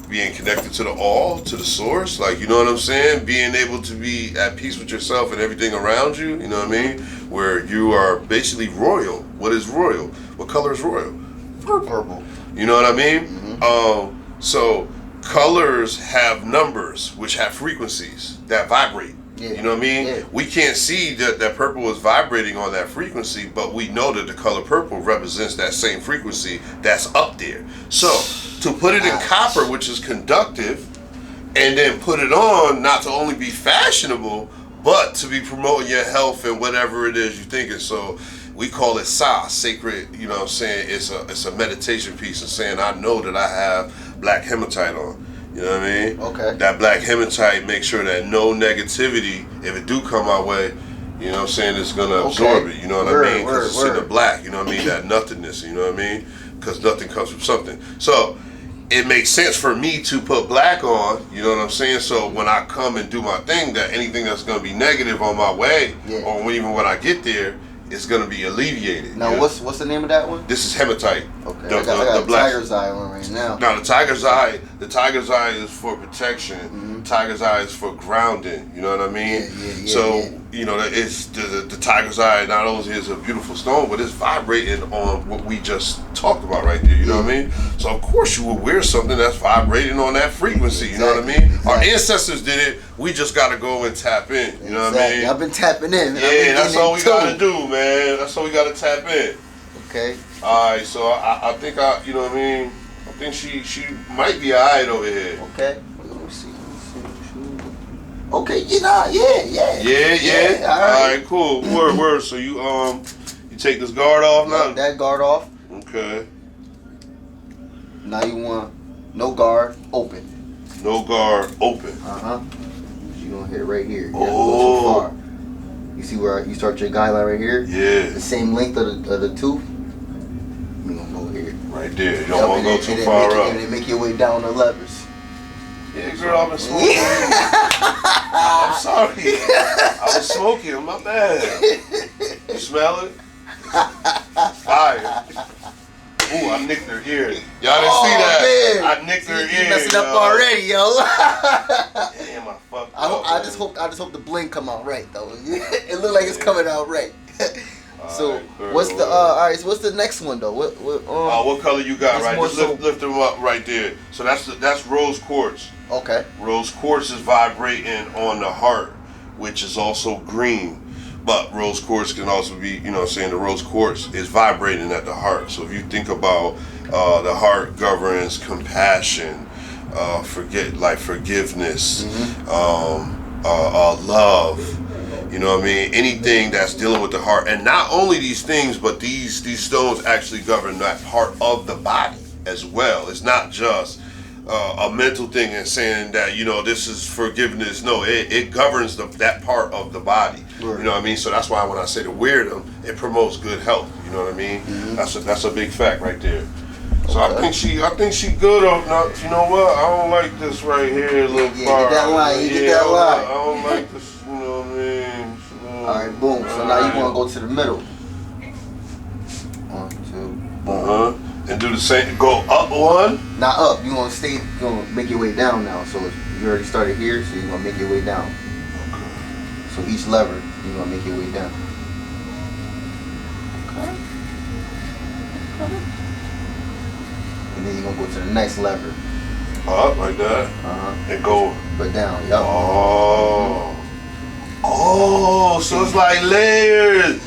Being connected to the all, to the source, like, you know what I'm saying? Being able to be at peace with yourself and everything around you, you know what I mean? Where you are basically royal. What is royal? What color is royal? Purple. You know what I mean? So colors have numbers, which have frequencies that vibrate. You know what I mean? We can't see that purple is vibrating on that frequency, but we know that the color purple represents that same frequency that's up there. So to put it in copper, which is conductive, and then put it on not to only be fashionable, but to be promoting your health and whatever it is you're thinking. So we call it sa, sacred, you know what I'm saying? It's a meditation piece of saying, I know that I have black hematite on. You know what I mean? Okay. That black hematite makes sure that no negativity, if it do come our way, you know what I'm saying, it's going to absorb it. You know what I mean? Because it's in the black, you know what I mean? That nothingness, you know what I mean? Because nothing comes from something. So it makes sense for me to put black on, you know what I'm saying? So when I come and do my thing, that anything that's going to be negative on my way, or even when I get there, it's going to be alleviated. Now, what's the name of that one? This is hematite. Okay. I got the tiger's eye on right now. Now the tiger's eye is for protection. Mm-hmm. Tiger's eye is for grounding. You know what I mean? You know, it's the tiger's eye not only is a beautiful stone, but it's vibrating on what we just talked about right there. You know what I mean? So of course you would wear something that's vibrating on that frequency. You know what I mean? Our ancestors did it. We just got to go and tap in. You know what I mean? I've been tapping in. Yeah, that's all we got to do, man. That's all we got to tap in. Okay. All right, so I think you know what I mean? I think she might be alright over here. Okay. Let me see. Okay, yeah. All right, cool. Word. So you take this guard off now? That guard off. Okay. Now you want no guard open. No guard open. You gonna hit it right here. You oh. Go too far. You see where you start your guideline right here? Yeah. The same length of the tooth. You gonna go here. Right there. You don't want to go too far up. And then make your way down the levers. Yeah, girl, I've been smoking. I'm sorry. I was smoking. My bad. You smell it? Fire. Ooh, I nicked her ear. Y'all didn't see that? Man. I nicked her ear. You messing up already, yo. Damn, I fucked up. I just hope the bling come out right though. It look like it's coming out right. So what's the alright? So what's the next one though? What color you got? Right, just lift them up right there. So that's rose quartz. Okay. Rose quartz is vibrating on the heart, which is also green. But rose quartz can also be, you know what I'm saying, the rose quartz is vibrating at the heart. So if you think about the heart governs compassion, forgiveness, love, you know what I mean? Anything that's dealing with the heart. And not only these things, but these stones actually govern that part of the body as well. It's not just a mental thing and saying that, you know, this is forgiveness. No, it governs that part of the body. Right. You know what I mean? So that's why when I say to wear them, it promotes good health. You know what I mean? Mm-hmm. That's a big fact right there. So okay. I think she good on. You know what? I don't like this right here, little part. Get that line. Get that line. I don't like this. You know what I mean? All right, boom. So now you want to go to the middle. 1, 2, boom. And do the same. Go up one. Not up. You want to stay. You want to make your way down now. So you already started here, so you want to make your way down. Okay. So each lever, you want to make your way down. Okay. And then you're going to go to the next lever. Up like that. And go. But down. Yup. Oh, so it's like layers.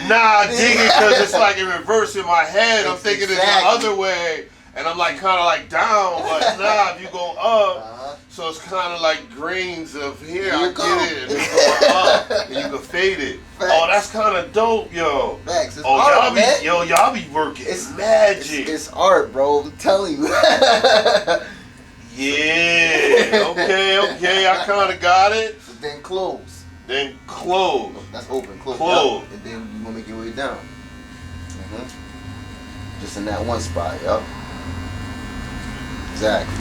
Nah, dig it, because it's like in reverse in my head. I'm thinking it's the other way, and I'm like kind of like down, but nah, if you go up, so it's kind of like grains of here. I get it, and it's going up, and you can fade it. Facts. Oh, that's kind of dope, yo. Facts. It's art, man. Y'all be working. It's magic. It's art, bro. I'm telling you. Yeah, okay, I kind of got it. So then close. That's open, close. Close. Yep. And then you're going to make your way down. Just in that one spot, yup. Exactly.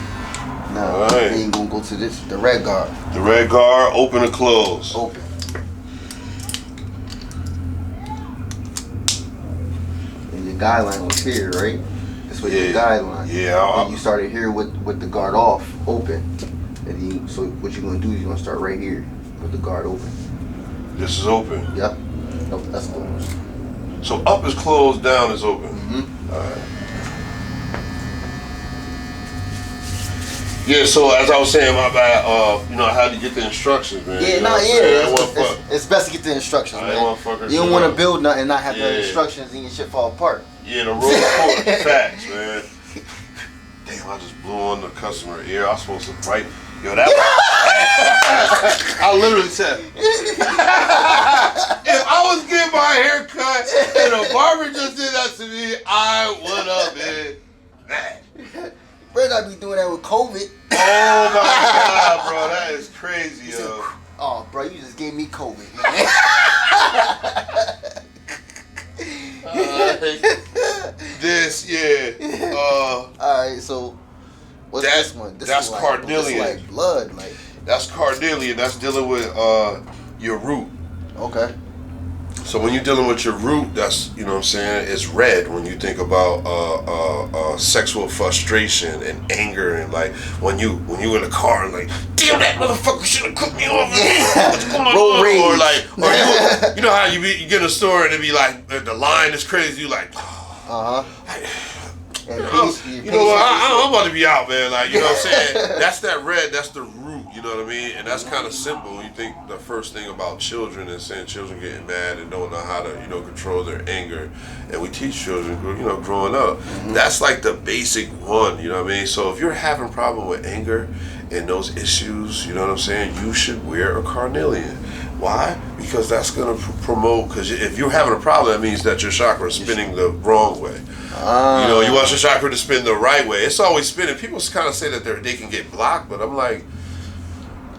Now, then you're going to go to the red guard. The red guard, open or close? Open. And your guideline was here, right? With your guideline. Yeah. And you started here with the guard off, open. And so what you're gonna do is you're gonna start right here with the guard open. This is open. Yep. Nope, that's closed. So up is closed, down is open. Alright. Yeah, so as I was saying, my bad, you know, how to get the instructions, man. It's best to get the instructions, man. You don't want to build nothing and not have the instructions and your shit fall apart. Yeah, the rose quartz. Facts, man. Damn, I just blew on the customer ear. I was supposed to write. Yo, that I literally said, if I was getting my hair cut and a barber just did that to me, I would have been mad. Better not be doing that with COVID. Oh my God, bro, that is crazy, yo. Oh, bro, you just gave me COVID, man. This, yeah. Alright, so what's this one? That's carnelian. Like blood, like. That's carnelian. That's dealing with your root. Okay. So when you're dealing with your root, that's, you know what I'm saying, it's red when you think about sexual frustration and anger, and like when you in the car and like, damn, that motherfucker should have cooked me off. What's going on? Or like, you know how you get in a store and it be like the line is crazy. You like, you know what? I'm about to be out, man. Like, you know what I'm saying? That's that red. That's the root. You know what I mean? And that's kind of simple. You think the first thing about children is saying children getting mad and don't know how to, control their anger. And we teach children, growing up. That's like the basic one. You know what I mean? So if you're having a problem with anger and those issues, you know what I'm saying? You should wear a carnelian. Why? Because that's going to promote, because if you're having a problem, that means that your chakra is spinning the wrong way. You want your chakra to spin the right way. It's always spinning. People kind of say that they can get blocked, but I'm like,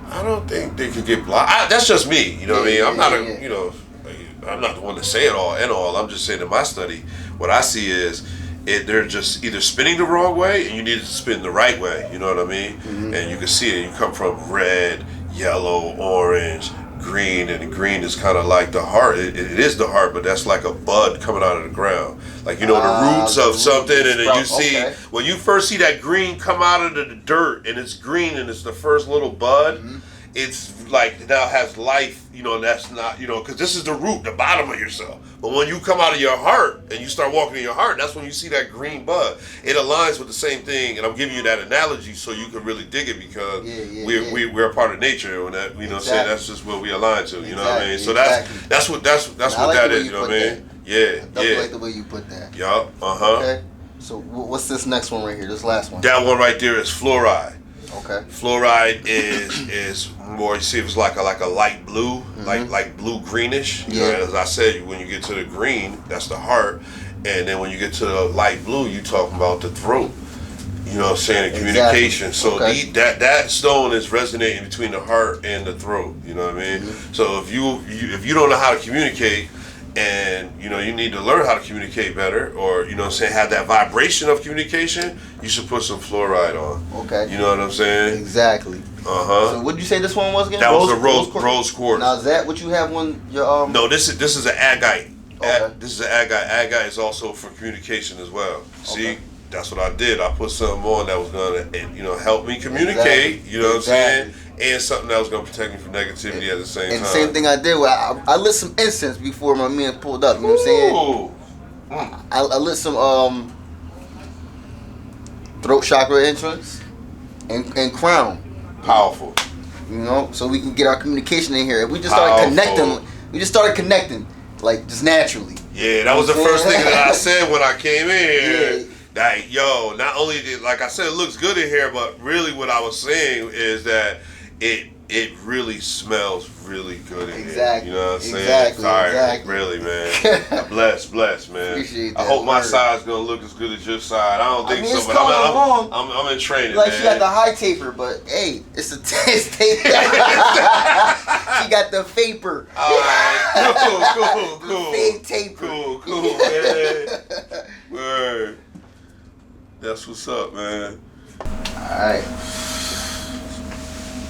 I don't think they can get blocked. That's just me. You know what I mean? I'm not I'm not the one to say it all and all. I'm just saying in my study, what I see is they're just either spinning the wrong way and you need it to spin the right way. You know what I mean? And you can see it. You come from red, yellow, orange, green, and the green is kind of like the heart. It is the heart, but that's like a bud coming out of the ground. Like, the roots of something, and then you see, when you first see that green come out of the dirt, and it's green, and it's the first little bud, it's like, now has life, and that's not, because this is the root, the bottom of yourself. But when you come out of your heart, and you start walking in your heart, that's when you see that green bud. It aligns with the same thing, and I'm giving you that analogy so you can really dig it, because we're a part of nature, and that, saying that's just what we align to, you know what I mean? So that's what that is, you know what I mean? Yeah, I like the way you put that. Yup, Okay. So what's this next one right here? This last one? That one right there is fluoride. Okay. Fluoride is more, you see, it's like a light blue, like blue greenish. You know, as I said, when you get to the green, that's the heart, and then when you get to the light blue, you talking about the throat. You know what I'm saying? Communication. So that stone is resonating between the heart and the throat. You know what I mean? So if you don't know how to communicate, and you need to learn how to communicate better, or have that vibration of communication, you should put some fluoride on. Okay. You know what I'm saying? Exactly. So what did you say this one was again? That was a rose quartz. Now is that what you have on your No, this is an agate. Okay. This is an agate. Agate is also for communication as well. See? That's what I did. I put something on that was gonna, help me communicate. You know what I'm saying, and something that was gonna protect me from negativity at the same time. And the same thing I did. I lit some incense before my man pulled up. You know what I'm saying? I lit some throat chakra entrance and crown. Powerful. So we can get our communication in here. If we just started connecting. Like just naturally. Yeah, that was the first thing that I said when I came in here. Like, yo, not only did, like I said, it looks good in here, but really what I was saying is that it really smells really good in here. You know what I'm saying? Exactly. Really, man. Bless, man. Appreciate that. I hope my side's gonna look as good as your side. I don't think so, but I'm in training. Like, man. she got the high taper, but hey, it's a test taper. She got the vapor. Alright, cool. The fake taper. Cool, man. Word. That's what's up, man. Alright.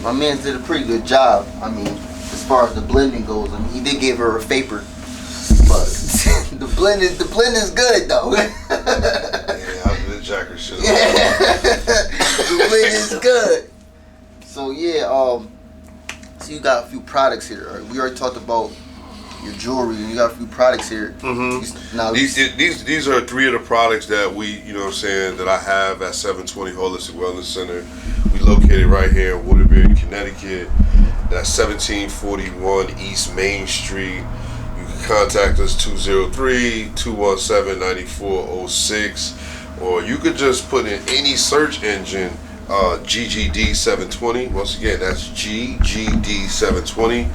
My man did a pretty good job. I mean, as far as the blending goes, he did give her a vapor, but the blend is good though. Yeah, I did jacker shit. The blend is good. So so you got a few products here. Right? We already talked about your jewelry, and you got a few products here. Now these are three of the products that we, that I have at 720 Holistic Wellness Center. We located right here in Waterbury, Connecticut. That's 1741 East Main Street. You can contact us 203-217-9406, or you could just put in any search engine, GGD 720. Once again, that's GGD 720.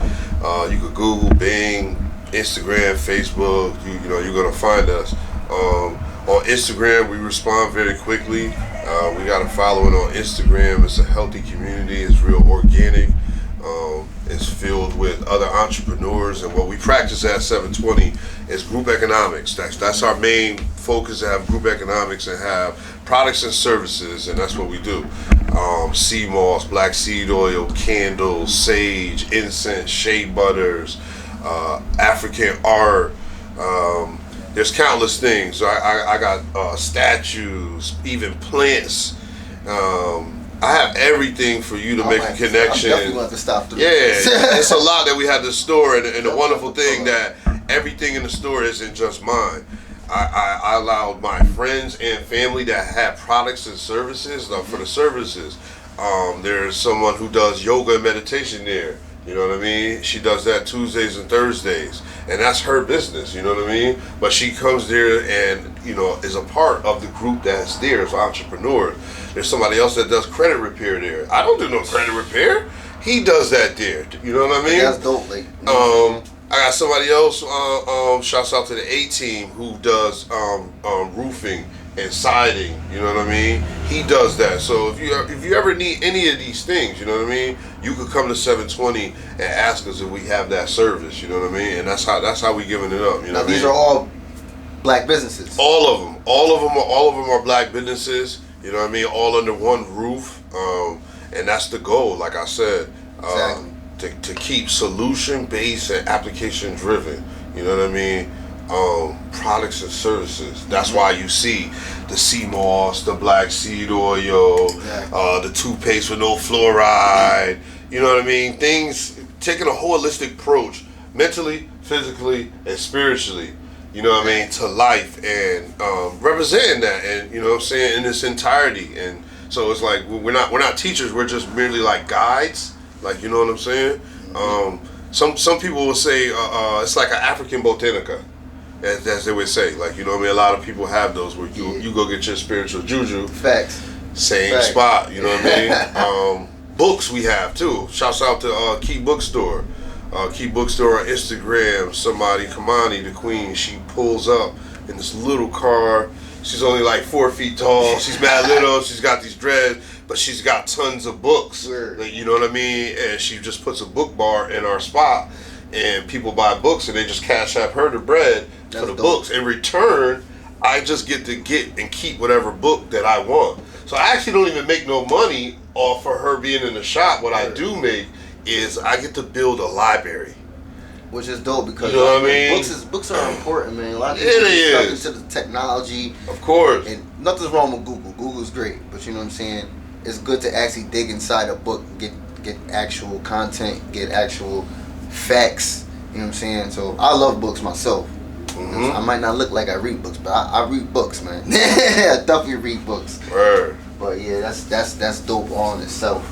You could Google, Bing, Instagram, Facebook. You're gonna find us. On Instagram, we respond very quickly. We got a following on Instagram. It's a healthy community. It's real organic. It's filled with other entrepreneurs, and what we practice at 720 is group economics. That's our main focus, to have group economics and have products and services, and that's what we do. Sea moss, black seed oil, candles, sage, incense, shea butters, African art. There's countless things. I got statues, even plants. I have everything for you to make a connection. I definitely want to stop through. Yeah, it's a lot that we had to store, and the wonderful thing that everything in the store isn't just mine. I allowed my friends and family that have products and services for the services. There's someone who does yoga and meditation there. You know what I mean? She does that Tuesdays and Thursdays, and that's her business. You know what I mean? But she comes there and is a part of the group that's there as entrepreneurs. There's somebody else that does credit repair there. I don't do no credit repair. He does that there. You know what I mean? That's dope. Like, I got somebody else. Shouts out to the A team who does roofing and siding. You know what I mean? He does that. So if you ever need any of these things, you know what I mean, you could come to 720 and ask us if we have that service. You know what I mean? And that's how we giving it up. You know now, these are all black businesses. All of them are black businesses. You know what I mean? All under one roof, and that's the goal. Like I said, exactly. to keep solution based and application driven. You know what I mean? Products and services. That's why you see the sea moss, the black seed oil, the toothpaste with no fluoride. You know what I mean? Things, taking a holistic approach, mentally, physically, and spiritually. You know what I mean, to life, and representing that, and you know what I'm saying, in its entirety. And so it's like we're not teachers, we're just merely like guides, like, you know what I'm saying. Some people will say it's like an African botanica, as they would say, like, you know what I mean. A lot of people have those where you go get your spiritual juju. Facts. Same spot, you know what I mean. Books we have too. Shouts out to Key Bookstore. Key Bookstore on Instagram. Somebody, Kamani, the queen, she pulls up in this little car. She's only like 4 feet tall. She's mad little. She's got these dreads, but she's got tons of books. Like, you know what I mean? And she just puts a book bar in our spot, and people buy books, and they just cash app her the bread for the books. In return, I just get and keep whatever book that I want. So I actually don't even make no money off of her being in the shop. What I do make is I get to build a library, which is dope, because you know what I mean? Books are important, man. A lot of people get stuck into the technology, of course, and nothing's wrong with Google. Google's great, but you know what I'm saying. It's good to actually dig inside a book, get actual content, get actual facts. You know what I'm saying? So I love books myself. I might not look like I read books, but I read books, man. I definitely read books. Word. But yeah, that's dope all in itself.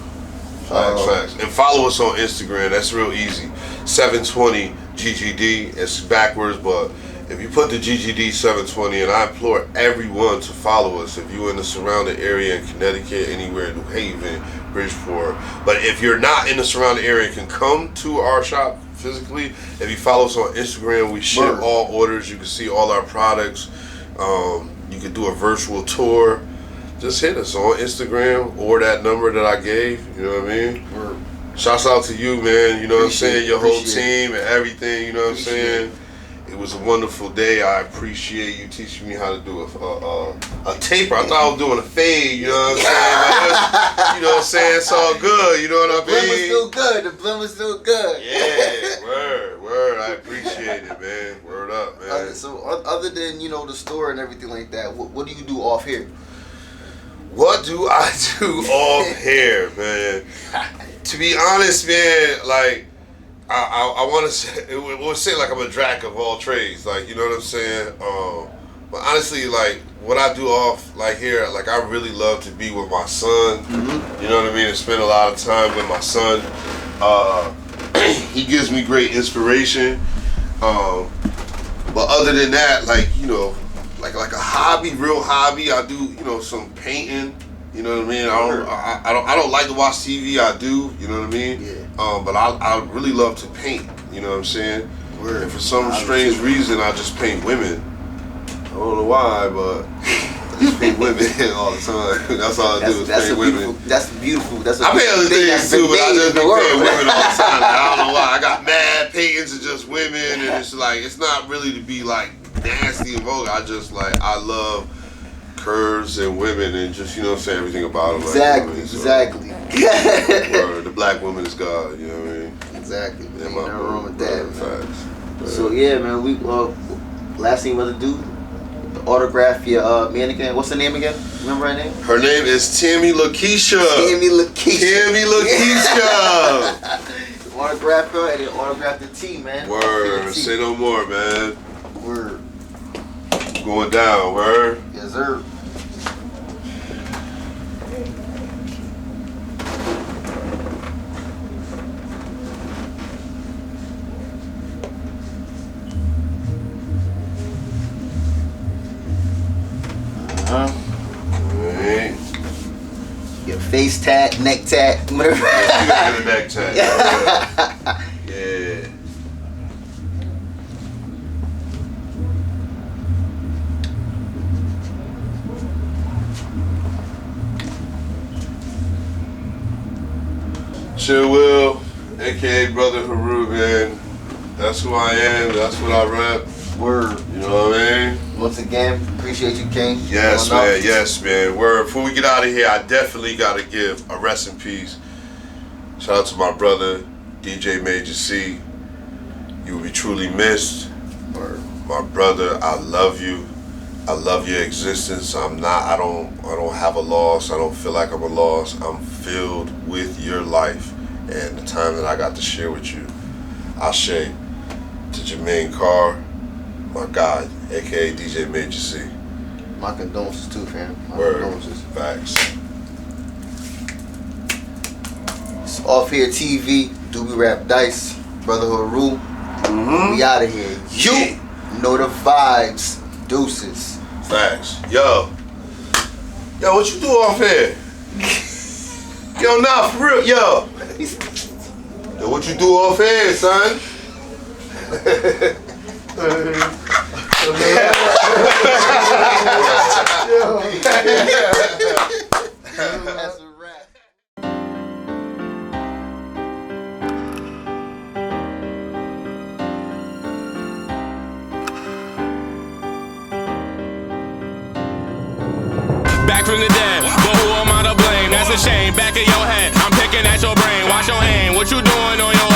Facts. And follow us on Instagram. That's real easy. 720 GGD. It's backwards, but if you put the GGD 720, and I implore everyone to follow us. If you're in the surrounding area in Connecticut, anywhere, New Haven, Bridgeport. But if you're not in the surrounding area, you can come to our shop physically. If you follow us on Instagram, we ship all orders. You can see all our products. You can do a virtual tour. Just hit us on Instagram or that number that I gave. You know what I mean? Shouts out to you, man. You know what I'm saying? Your whole team and everything. You know what I'm saying? It was a wonderful day. I appreciate you teaching me how to do a taper. I thought I was doing a fade. You know what I'm saying? You know what I'm saying? It's all good. You know what I mean? The blend was still good. The blend was still good. Yeah. Word. I appreciate it, man. Word up, man. So other than the store and everything like that, what do you do off here? What do I do off here, man? To be honest, man, like I want to say, it would say like I'm a jack of all trades, like, you know what I'm saying. But honestly, like what I do off like here, like I really love to be with my son. You know what I mean, and spend a lot of time with my son. He gives me great inspiration. But other than that, like like a hobby, real hobby. I do, you know, some painting. You know what I mean? I don't like to watch TV. I do. You know what I mean? Yeah. But I really love to paint. You know what I'm saying? Word. And for some strange reason, I just paint women. I don't know why, but I just paint women all the time. That's all I do is paint women. That's beautiful. I paint other things too, but I just be painting women all the time. I don't know why. I got mad paintings of just women, and it's like it's not really to be like nasty and vulgar. I just like I love curves and women and just, you know what I'm saying, everything about them. Exactly, like, so, exactly. Word, the black woman is God, you know what I mean? Exactly. Yeah, Ain't nothing wrong with that, man. Facts. So yeah, man, we last thing we about to do, the autograph your mannequin. What's the name again? Remember her name? Her name is Tammy Lakeisha. Tammy Lakeisha. Tammy Lakeisha. Autograph her and then autograph the team, man. Word, say no more, man. Word. Going down, word. Yes, sir. Alright. Your face tat, neck tat, whatever. You got a neck tat. Yeah. Chill Will, aka Brother Heru, man. That's who I am, that's what I rep. Word. You know what I mean? Once again, appreciate you, King. Yes, man. Yes, man. Word. Before we get out of here, I definitely gotta give a rest in peace. Shout out to my brother, DJ Major C. You will be truly missed. Word. My brother, I love you. I love your existence. I don't have a loss. I don't feel like I'm a loss. I'm filled with your life and the time that I got to share with you. Ashe to Jermaine Carr, my God, aka DJ Major C. My condolences too, fam. My Word. condolences. Facts. It's Off Here TV, Doobie Rap Dice, Brother Heru. We out of here. You know the vibes. Deuces. Facts. Yo, what you do off here? Yo, nah, for real, yo, what you do off here, son? That's a wrap. Back from the dead, but who am I to blame? That's a shame, back of your head, I'm picking at your brain. Wash your hand, what you doing on your